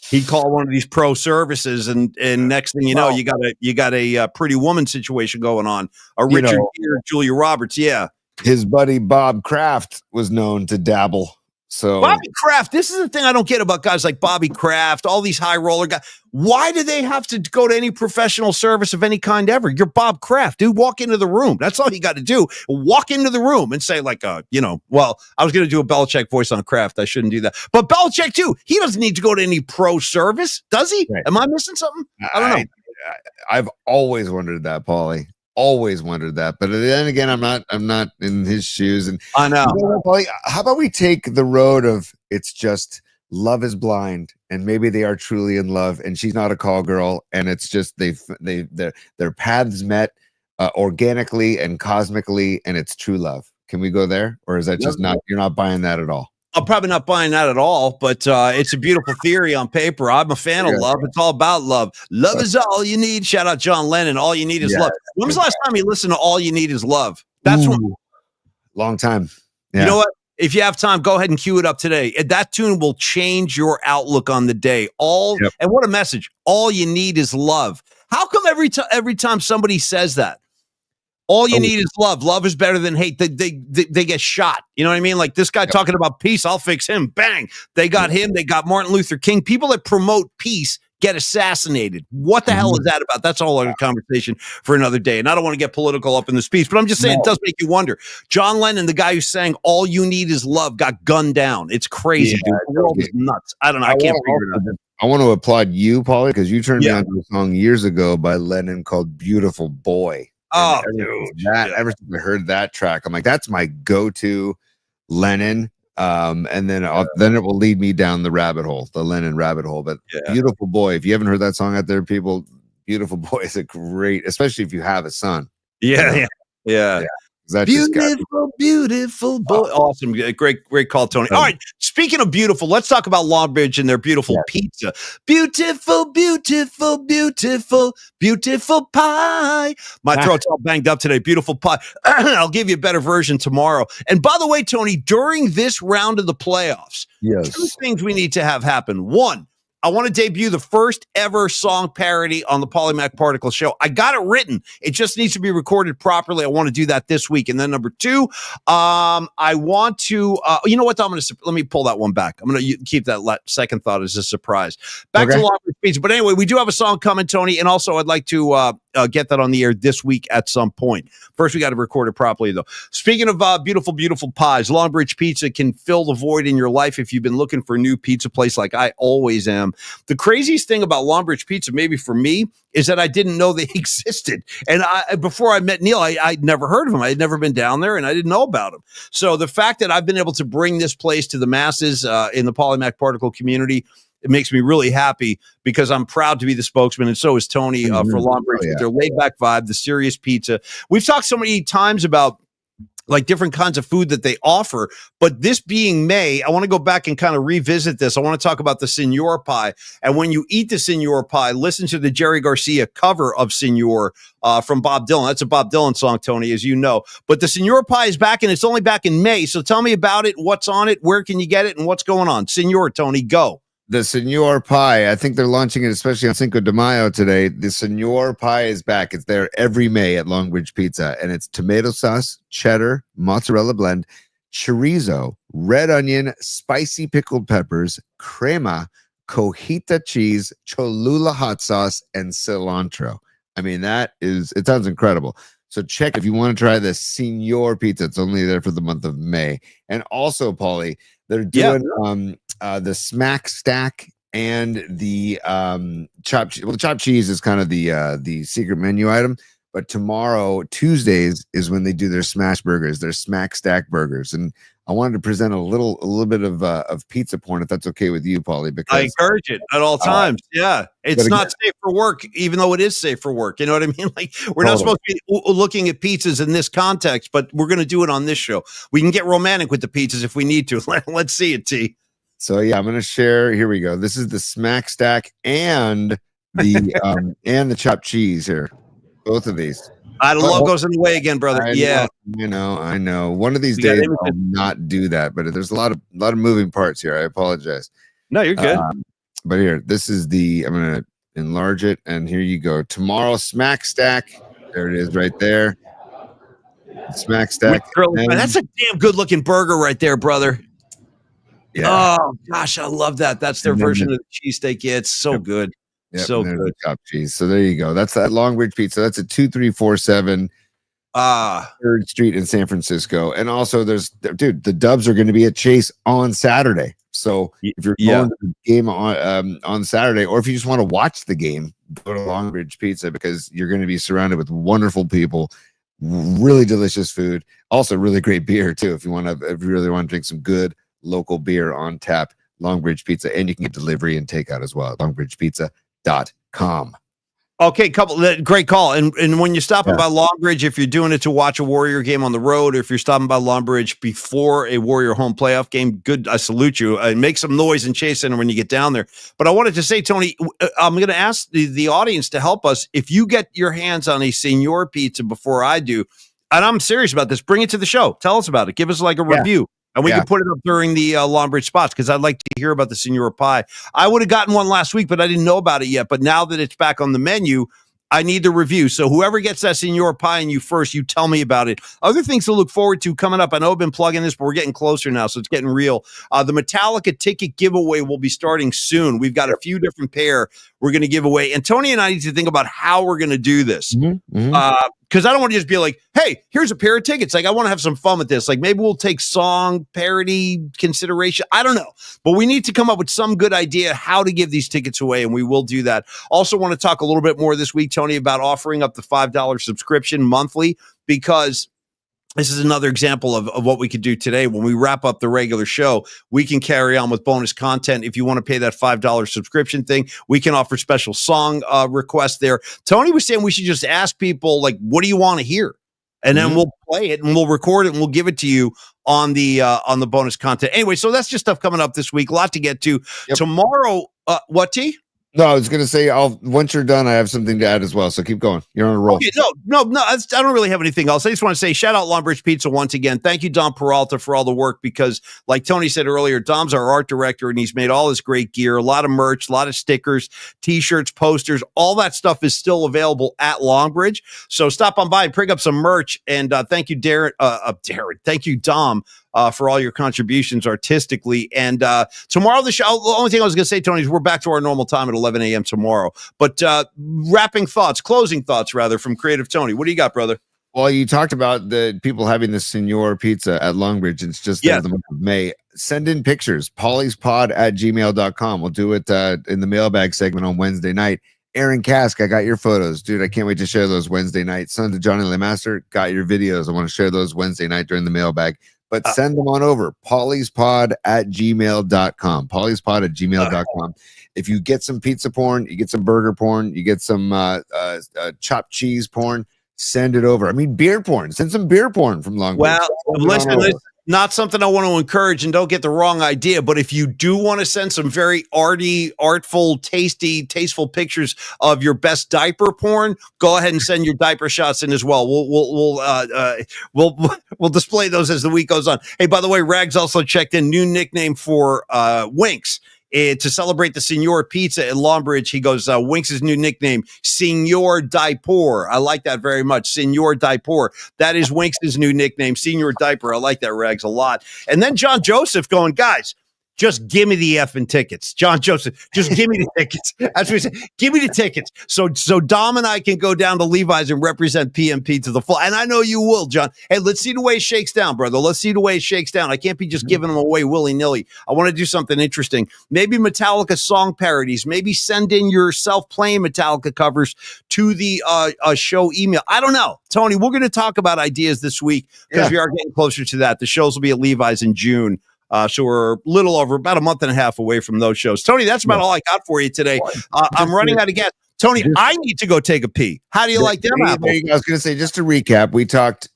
He called one of these pro services, and next thing you know, you got a pretty woman situation going on. A Richard Gere, Julia Roberts, yeah. His buddy Bob Kraft was known to dabble So Bobby Kraft, this is the thing I don't get about guys like Bobby Kraft, all these high roller guys. Why do they have to go to any professional service of any kind ever? You're Bob Kraft, dude. Walk into the room. That's all you got to do. Walk into the room and say, like, well, I was going to do a Belichick voice on Kraft. I shouldn't do that. But Belichick, too, he doesn't need to go to any pro service, does he? Right. Am I missing something? I don't know. I've always wondered that, Paulie. Always wondered that. But then again, I'm not in his shoes. And I know. You know what, Paulie, how about we take the road of it's just love is blind, and maybe they are truly in love, and she's not a call girl, and it's just their paths met organically and cosmically, and it's true love. Can we go there, or is that just not? You're not buying that at all? I'm probably not buying that at all, but it's a beautiful theory on paper. I'm a fan of love. It's all about love. Love is all you need. Shout out John Lennon. All you need is love. When was the last time you listened to All You Need Is Love? That's what. Long time. Yeah. You know what? If you have time, go ahead and cue it up today. That tune will change your outlook on the day. And what a message. All you need is love. How come every time somebody says that? All you need is love. Love is better than hate. They get shot. You know what I mean? Like this guy talking about peace. I'll fix him. Bang. They got him. They got Martin Luther King. People that promote peace get assassinated. What the hell is that about? That's all a conversation for another day. And I don't want to get political up in this piece, but I'm just saying it does make you wonder. John Lennon, the guy who sang All You Need Is Love, got gunned down. It's crazy, dude. The world is nuts. I don't know. I can't figure it out. I want to applaud you, Paulie, because you turned me on to a song years ago by Lennon called Beautiful Boy. Oh, ever since I heard that track, I'm like, that's my go-to Lennon. And then it will lead me down the Lennon rabbit hole. But Beautiful Boy, if you haven't heard that song out there, people, Beautiful Boy is a great, especially if you have a son. Yeah. Beautiful boy. Awesome. Great call, Tony. All right. Speaking of beautiful, let's talk about Longbridge and their beautiful pizza. Beautiful, beautiful, beautiful, beautiful pie. My throat's all banged up today. Beautiful pie. I'll give you a better version tomorrow. And by the way, Tony, during this round of the playoffs, two things we need to have happen. One, I want to debut the first ever song parody on the Polymac Particle Show. I got it written. It just needs to be recorded properly. I want to do that this week. And then number two, I want to, you know what? Let me pull that one back. I'm going to keep that second thought as a surprise. Back to Longbridge Pizza. But anyway, we do have a song coming, Tony. And also I'd like to get that on the air this week at some point. First, we got to record it properly, though. Speaking of beautiful, beautiful pies, Longbridge Pizza can fill the void in your life if you've been looking for a new pizza place like I always am. The craziest thing about Longbridge Pizza, maybe for me, is that I didn't know they existed. And before I met Neil, I'd never heard of them. I had never been down there, and I didn't know about them. So the fact that I've been able to bring this place to the masses in the Polymac Particle community, it makes me really happy because I'm proud to be the spokesman, and so is Tony for Longbridge. With their laid-back vibe, the serious pizza. We've talked so many times about like different kinds of food that they offer, but this being May, I want to go back and kind of revisit this. I want to talk about the Senor Pie, and when you eat the Senor Pie, listen to the Jerry Garcia cover of Senor from Bob Dylan. That's a Bob Dylan song, Tony, as you know. But the Senor Pie is back, and it's only back in May. So tell me about it. What's on it? Where can you get it? And what's going on? Senor, Tony, go. The Senor Pie, I think they're launching it, especially on Cinco de Mayo today. The Senor Pie is back. It's there every May at Longbridge Pizza, and it's tomato sauce, cheddar, mozzarella blend, chorizo, red onion, spicy pickled peppers, crema, cojita cheese, Cholula hot sauce, and cilantro. I mean, it sounds incredible. So check if you want to try the Senor Pizza. It's only there for the month of May. And also, Paulie, they're doing the Smack Stack and the chopped cheese. Well, the chopped cheese is kind of the secret menu item. But tomorrow, Tuesdays, is when they do their smash burgers, their Smack Stack burgers. And I wanted to present a little bit of pizza porn, if that's okay with you, Paulie. Because I encourage it at all times. It's not safe for work, even though it is safe for work. You know what I mean? Like we're not supposed to be looking at pizzas in this context, but we're going to do it on this show. We can get romantic with the pizzas if we need to. Let's see it, T. So yeah, I'm going to share. Here we go. This is the Smack Stack and the and the chopped cheese here. Both of these. The love goes in the way again, brother. I know. One of these days I'll not do that, but there's a lot of moving parts here. I apologize. No, you're good. But here, this is I'm going to enlarge it, and here you go. Tomorrow, Smack Stack. There it is, right there. Smack Stack. That's a damn good looking burger right there, brother. Yeah. Oh gosh, I love that. That's their And then version of the cheesesteak. Yeah, it's so Yep. good. Yep, So and there's good. the chopped cheese. So there you go. That's that Longbridge Pizza. That's at 2347 Ah, 3rd Street in San Francisco. And also dude, the Dubs are going to be at Chase on Saturday. So if you're yeah. going to the game on Saturday, or if you just want to watch the game, go to Longbridge Pizza because you're going to be surrounded with wonderful people, really delicious food, also really great beer too. If you really want to drink some good local beer on tap, Longbridge Pizza, and you can get delivery and takeout as well at longbridgepizza.com. Okay, great call. And when you're stopping Yeah. by Longbridge, if you're doing it to watch a Warrior game on the road, or if you're stopping by Longbridge before a Warrior home playoff game, good. I salute you. Make some noise in Chase Center when you get down there. But I wanted to say, Tony, I'm going to ask the audience to help us. If you get your hands on a Signor pizza before I do, and I'm serious about this, bring it to the show. Tell us about it. Give us like a review. And we can put it up during the Longbridge spots because I'd like to hear about the Signora Pie. I would have gotten one last week, but I didn't know about it yet. But now that it's back on the menu, I need the review. So whoever gets that Signora Pie and you first, you tell me about it. Other things to look forward to coming up. I know I've been plugging this, but we're getting closer now, so it's getting real. The Metallica ticket giveaway will be starting soon. We've got a few different pair we're going to give away. And Tony and I need to think about how we're going to do this. Because I don't want to just be like, hey, here's a pair of tickets. Like, I want to have some fun with this. Like, maybe we'll take song parody consideration. I don't know. But we need to come up with some good idea how to give these tickets away, and we will do that. Also want to talk a little bit more this week, Tony, about offering up the $5 subscription monthly, because this is another example of what we could do today. When we wrap up the regular show, we can carry on with bonus content. If you want to pay that $5 subscription thing, we can offer special song requests there. Tony was saying we should just ask people, like, what do you want to hear? And then we'll play it and we'll record it and we'll give it to you on the bonus content. Anyway, so that's just stuff coming up this week. A lot to get to. Tomorrow, what, T? No, I was going to say, once you're done, I have something to add as well. So keep going. You're on a roll. Okay, no. I don't really have anything else. I just want to say, shout out Longbridge Pizza once again. Thank you, Dom Peralta, for all the work, because like Tony said earlier, Dom's our art director and he's made all this great gear, a lot of merch, a lot of stickers, t-shirts, posters, all that stuff is still available at Longbridge. So stop on by and pick up some merch. And thank you, Darren. Thank you, Dom. For all your contributions artistically. And tomorrow, the only thing I was going to say, Tony, is we're back to our normal time at 11 a.m. tomorrow. But closing thoughts, rather, from Creative Tony. What do you got, brother? Well, you talked about the people having the Signor Pizza at Longbridge. It's just the month of May. Send in pictures, pollyspod@gmail.com. We'll do it in the mailbag segment on Wednesday night. Aaron Kask, I got your photos. Dude, I can't wait to share those Wednesday night. Sons of Johnny LeMaster, got your videos. I want to share those Wednesday night during the mailbag. But send them on over. pollyspod@gmail.com. pollyspod@gmail.com. If you get some pizza porn, you get some burger porn, you get some chopped cheese porn, send it over. I mean, beer porn. Send some beer porn from Longbridge. Well, listen, it's not something I want to encourage, and don't get the wrong idea, but if you do want to send some very arty, artful, tasteful pictures of your best diaper porn, go ahead and send your diaper shots in as well. We'll display those as the week goes on. Hey, by the way, Rags also checked in, new nickname for Winks. To celebrate the Signor Pizza at Longbridge, he goes, Winks' new nickname, Signor Diaper. I like that very much. Signor Diaper. That is Winks' new nickname, Signor Diaper. I like that, Rags, a lot. And then John Joseph going, guys, just give me the effing tickets. John Joseph, just give me the tickets. That's what he said. Give me the tickets. So Dom and I can go down to Levi's and represent PMP to the full. And I know you will, John. Hey, let's see the way it shakes down, brother. Let's see the way it shakes down. I can't be just giving them away willy-nilly. I want to do something interesting. Maybe Metallica song parodies. Maybe send in your self-playing Metallica covers to the show email. I don't know. Tony, we're going to talk about ideas this week because we are getting closer to that. The shows will be at Levi's in June. So we're a little over about a month and a half away from those shows. Tony, that's about all I got for you today. I'm running out of gas. Tony, I need to go take a pee. How do you like them apples? I was going to say, just to recap, we talked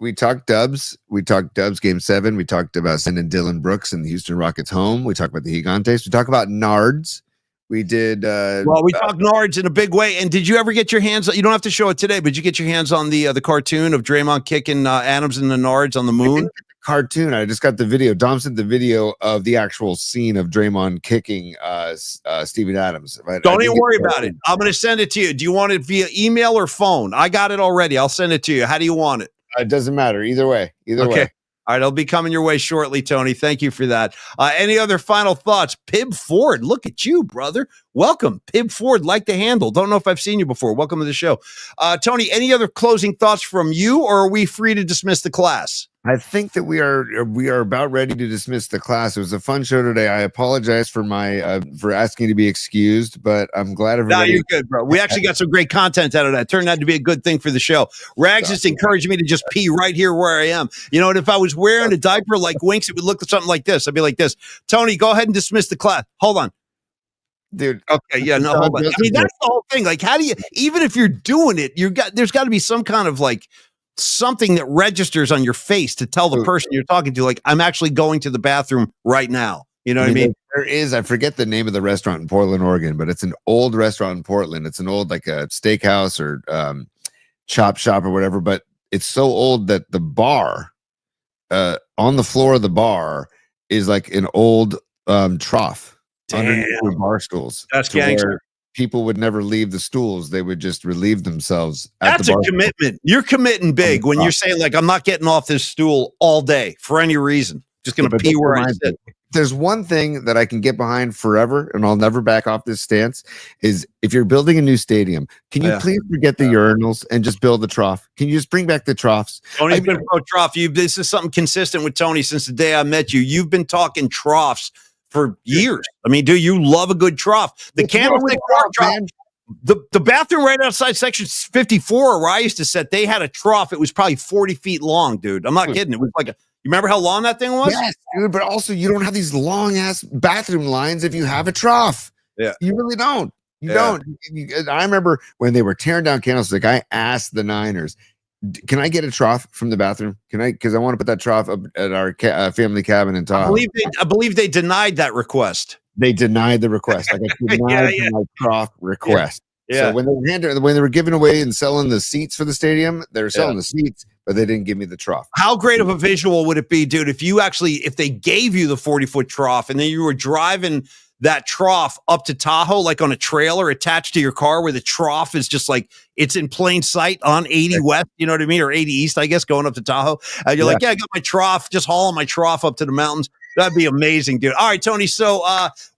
Dubs. We talked Dubs Game 7. We talked about sending Dylan Brooks and the Houston Rockets home. We talked about the Gigantes. We talked about Nards. We did. We talked Nards in a big way. And did you ever get your hands? You don't have to show it today, but did you get your hands on the cartoon of Draymond kicking Adams and the Nards on the moon? Cartoon. I just got the video. Dom sent the video of the actual scene of Draymond kicking Steven Adams. Don't even worry about it. I'm going to send it to you. Do you want it via email or phone? I got it already. I'll send it to you. How do you want it? It doesn't matter. Either way. Either way. All right, I'll be coming your way shortly, Tony. Thank you for that. Any other final thoughts? Pib Ford, look at you, brother. Welcome. Pib Ford, like the handle. Don't know if I've seen you before. Welcome to the show. Tony, any other closing thoughts from you, or are we free to dismiss the class? I think that we are about ready to dismiss the class. It was a fun show today. I apologize for my for asking to be excused, but I'm glad everybody. No, you're good, bro. We actually got some great content out of that. Turned out to be a good thing for the show. Rags just encouraged me to just pee right here where I am. You know, and if I was wearing a diaper like Winks, it would look something like this. I'd be like this. Tony, go ahead and dismiss the class. Hold on. Dude, okay, yeah, no, hold on. I mean, that's the whole thing. Like, how do you, even if you're doing it, there's got to be some kind of like something that registers on your face to tell the person you're talking to, like, I'm actually going to the bathroom right now. You know what I mean? There is, I forget the name of the restaurant in Portland, Oregon, but it's an old restaurant in Portland. It's an old, like a steakhouse or chop shop or whatever, but it's so old that the bar on the floor of the bar is like an old trough underneath the bar stools. That's gangster. People would never leave the stools. They would just relieve themselves. That's a commitment. You're committing big when you're saying, like, I'm not getting off this stool all day for any reason. Just going to pee where I sit. There's one thing that I can get behind forever, and I'll never back off this stance, is if you're building a new stadium, can you please forget the urinals and just build the trough? Can you just bring back the troughs? Tony's been pro trough. This is something consistent with Tony since the day I met you. You've been talking troughs for years. I mean, dude, you love a good trough. The Candlestick trough. The bathroom right outside section 54 where I used to sit, they had a trough. It was probably 40 feet long, dude. I'm not kidding. It was like you remember how long that thing was? Yes, dude. But also, you don't have these long ass bathroom lines if you have a trough. Yeah, you really don't. You don't. I remember when they were tearing down Candlestick, I asked the Niners, can I get a trough from the bathroom? Can I? Because I want to put that trough up at our family cabin in Tahoe. I believe they denied that request. They denied the request. Like I denied my trough request. Yeah. So when they were giving away and selling the seats for the stadium, they were selling the seats, but they didn't give me the trough. How great of a visual would it be, dude, if they gave you the 40-foot trough and then you were driving that trough up to Tahoe, like on a trailer attached to your car, where the trough is just like it's in plain sight on 80 West, you know what I mean, or 80 East, I guess, going up to Tahoe. And you're like, I got my trough, just hauling my trough up to the mountains. That'd be amazing, dude. All right, Tony. So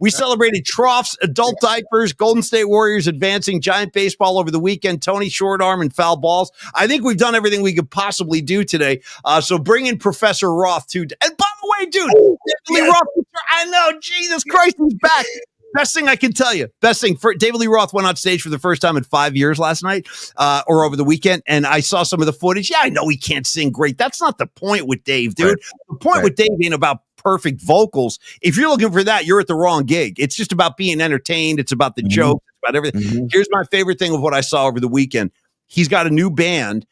we celebrated troughs, adult diapers, Golden State Warriors advancing, giant baseball over the weekend, Tony short arm and foul balls. I think we've done everything we could possibly do today. So bring in Professor Roth too. And by the way, dude, Roth, I know, Jesus Christ, he's back. Best thing I can tell you. Best thing. David Lee Roth went on stage for the first time in 5 years last night or over the weekend, and I saw some of the footage. Yeah, I know he can't sing great. That's not the point with Dave, dude. Right. The point with Dave ain't about perfect vocals. If you're looking for that, you're at the wrong gig. It's just about being entertained. It's about the joke. It's about everything. Here's my favorite thing of what I saw over the weekend. He's got a new band,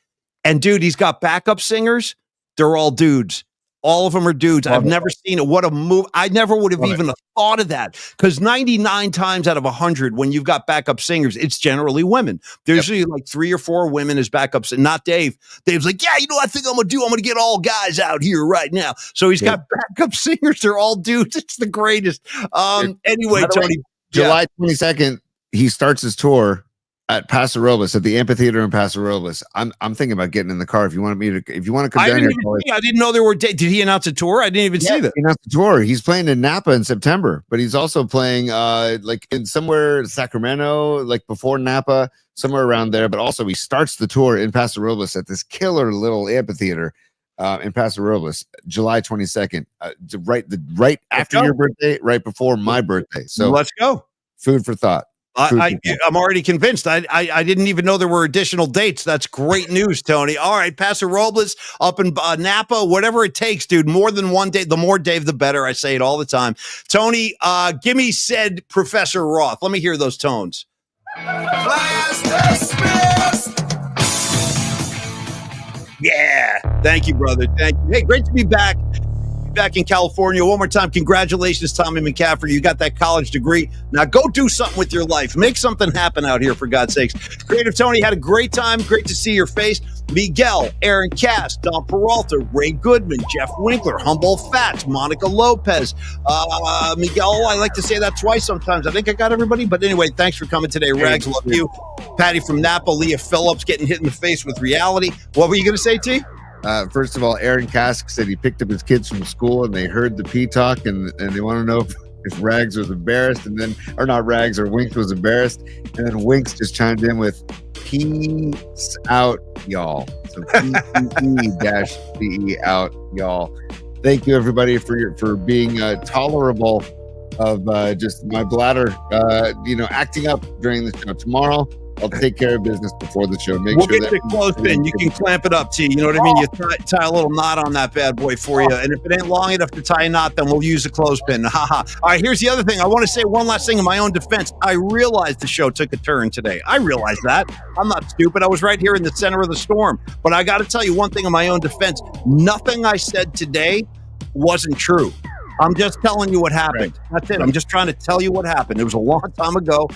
and dude, he's got backup singers. They're all dudes. All of them are dudes. I've never seen it. What a move. I never would have even thought of that, because 99 times out of 100, when you've got backup singers, it's generally women. There's usually like 3 or 4 women as backups, and not Dave. Dave's like, yeah, you know what I think I'm going to do? I'm going to get all guys out here right now. So he's got backup singers. They're all dudes. It's the greatest. Anyway, Tony. July 22nd, he starts his tour at Paso Robles, at the amphitheater in Paso Robles. I'm thinking about getting in the car if you want to come down here. I didn't know there were dates. Did he announce a tour? I didn't even see that. He announced a tour. He's playing in Napa in September, but he's also playing like in somewhere Sacramento, like before Napa, somewhere around there. But also he starts the tour in Paso Robles at this killer little amphitheater in Paso Robles, July 22nd, right after your birthday, right before my birthday. So let's go. Food for thought. I'm already convinced. I didn't even know there were additional dates. That's great news, Tony. All right, Paso Robles, up in Napa, whatever it takes, dude. More than one day. The more Dave, the better. I say it all the time. Tony, give me said Professor Roth. Let me hear those tones. Yeah. Thank you, brother. Thank you. Hey, great to be back. Back in California. One more time, congratulations, Tommy McCaffrey. You got that college degree. Now go do something with your life. Make something happen out here, for God's sakes. Creative Tony had a great time. Great to see your face. Miguel, Aaron Cass, Don Peralta, Ray Goodman, Jeff Winkler, Humboldt Fats, Monica Lopez. Miguel, I like to say that twice sometimes. I think I got everybody. But anyway, thanks for coming today, Rags. Love you. Patty from Napa, Leah Phillips getting hit in the face with reality. What were you going to say, T? First of all, Aaron Kask said he picked up his kids from school and they heard the P talk and they want to know if Rags was embarrassed, and then, or not Rags, or Winks was embarrassed, and then Winks just chimed in with peace out, y'all. So PE-CE out, y'all. Thank you everybody for being tolerable of just my bladder, acting up during the show. Tomorrow, I'll take care of business before the show. We'll get the clothespin. You can clamp it up, T. You know what I mean? You tie a little knot on that bad boy for you. And if it ain't long enough to tie a knot, then we'll use a clothespin. All right, here's the other thing. I want to say one last thing in my own defense. I realized the show took a turn today. I realized that. I'm not stupid. I was right here in the center of the storm. But I got to tell you one thing in my own defense. Nothing I said today wasn't true. I'm just telling you what happened. Right. That's it. I'm just trying to tell you what happened. It was a long time ago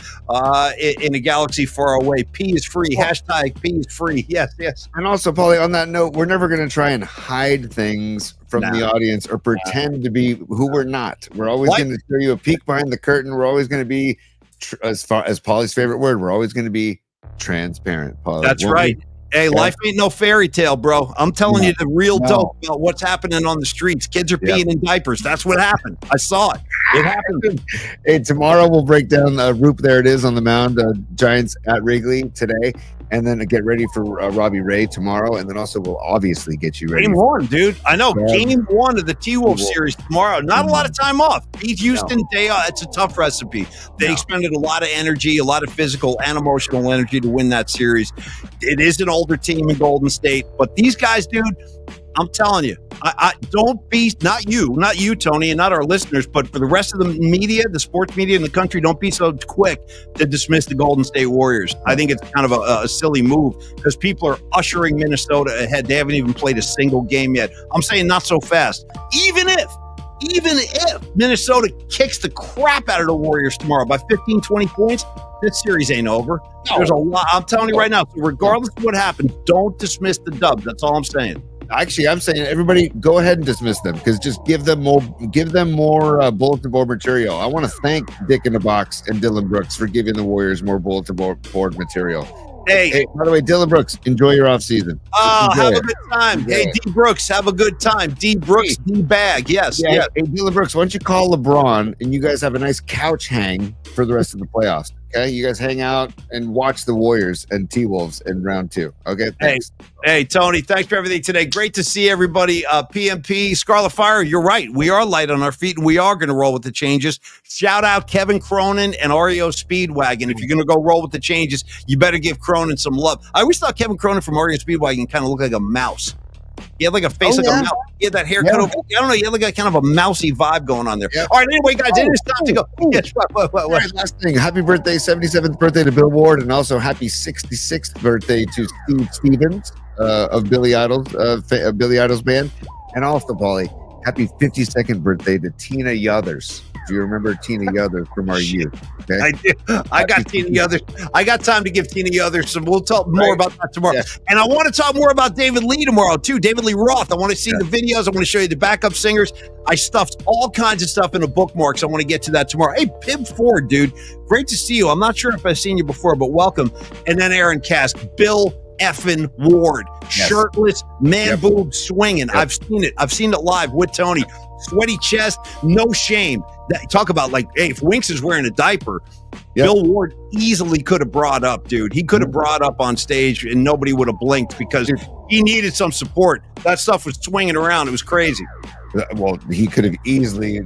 in a galaxy far away. P is free. Hashtag P is free. Yes. And also, Paulie, on that note, we're never going to try and hide things from the audience or pretend to be who we're not. We're always going to show you a peek behind the curtain. We're always going to be, as far as Paulie's favorite word, we're always going to be transparent, Paulie. That's right. Hey, life ain't no fairy tale, bro. I'm telling you the real dope about what's happening on the streets. Kids are peeing in diapers. That's what happened. I saw it. It happened. Hey, tomorrow we'll break down Roop. There it is on the mound. Giants at Wrigley today. And then get ready for Robbie Ray tomorrow. And then also we'll obviously get you ready. Game one, dude. I know. Game one of the T-Wolf series tomorrow. Not a lot of time off. Beat Houston day off. It's a tough recipe. They expended a lot of energy, a lot of physical and emotional energy to win that series. It is an older team in Golden State. But these guys, dude, I'm telling you, I don't be, not you, Tony, and not our listeners, but for the rest of the media, the sports media in the country, don't be so quick to dismiss the Golden State Warriors. I think it's kind of a silly move because people are ushering Minnesota ahead. They haven't even played a single game yet. I'm saying not so fast. Even if Minnesota kicks the crap out of the Warriors tomorrow by 15, 20 points, this series ain't over. There's a lot. I'm telling you right now, so regardless of what happens, don't dismiss the dub. That's all I'm saying. Actually, I'm saying everybody go ahead and dismiss them because just give them more bulletin board material. I want to thank Dick in the Box and Dylan Brooks for giving the Warriors more bulletin board material. Hey, by the way, Dylan Brooks, enjoy your off season. Have a good time. Hey, D Brooks, have a good time. D Brooks, D Bag. Yes. Hey, Dylan Brooks, why don't you call LeBron and you guys have a nice couch hang for the rest of the playoffs? Okay, you guys hang out and watch the Warriors and T-Wolves in round 2. Okay, thanks. Hey, Tony, thanks for everything today. Great to see everybody. PMP, Scarlet Fire, you're right. We are light on our feet, and we are going to roll with the changes. Shout out Kevin Cronin and REO Speedwagon. If you're going to go roll with the changes, you better give Cronin some love. I always thought Kevin Cronin from REO Speedwagon kind of looked like a mouse. He had like a face like a mouse. He had that haircut over. I don't know. He had like a kind of a mousy vibe going on there. Yeah. All right. Anyway, guys, it is time to go. Yes. What? All right, last thing. Happy birthday, 77th birthday to Bill Ward, and also happy 66th birthday to Steve Stevens of Billy Idol's band, and also Paulie, happy 52nd birthday to Tina Yothers. Do you remember Tina Yothers from our youth? Okay? I do. I got Tina Yothers. I got time to give Tina Yothers some. We'll talk more about that tomorrow. Yeah. And I want to talk more about David Lee tomorrow, too. David Lee Roth. I want to see the videos. I want to show you the backup singers. I stuffed all kinds of stuff in a bookmark, so I want to get to that tomorrow. Hey, Pib Ford, dude. Great to see you. I'm not sure if I've seen you before, but welcome. And then Aaron Kask, Bill effing Ward, shirtless, man boob swinging. I've seen it. I've seen it live with Tony. Sweaty chest, no shame. Talk about like, hey, if Winks is wearing a diaper, Bill Ward easily could have brought up, dude. He could have brought up on stage and nobody would have blinked because he needed some support. That stuff was swinging around. It was crazy. Well, he could have easily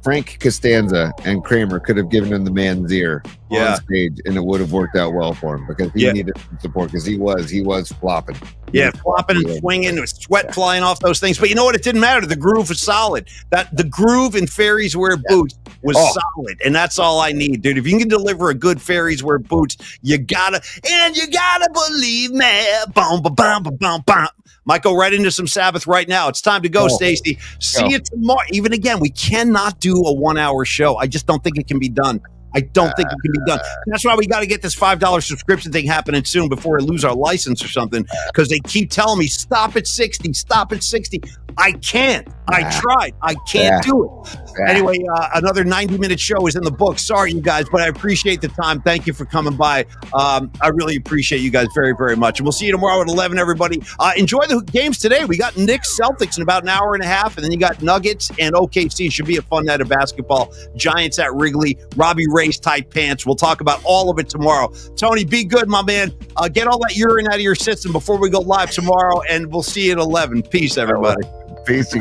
Frank Costanza and Kramer could have given him the man's ear on stage, and it would have worked out well for him because he needed some support because he was flopping. Flopping and swinging, with sweat flying off those things. But you know what? It didn't matter. The groove was solid. The groove in Fairies Wear Boots was solid, and that's all I need, dude. If you can deliver a good Fairies Wear Boots, you gotta believe me. Boom, ba, bum, ba, bum, bum. Might go right into some Sabbath right now. It's time to go, Stacey. See you tomorrow. Even again, we cannot do a 1-hour show. I just don't think it can be done. I don't think it can be done. That's why we got to get this $5 subscription thing happening soon before we lose our license or something, because they keep telling me, stop at 60, stop at 60. I can't. I tried. I can't do it. Anyway, another 90-minute show is in the book. Sorry, you guys, but I appreciate the time. Thank you for coming by. I really appreciate you guys very, very much. And we'll see you tomorrow at 11, everybody. Enjoy the games today. We got Knicks, Celtics in about an hour and a half, and then you got Nuggets and OKC. Should be a fun night of basketball. Giants at Wrigley. Robbie Ray's tight pants. We'll talk about all of it tomorrow. Tony, be good, my man. Get all that urine out of your system before we go live tomorrow, and we'll see you at 11. Peace, everybody. Peace.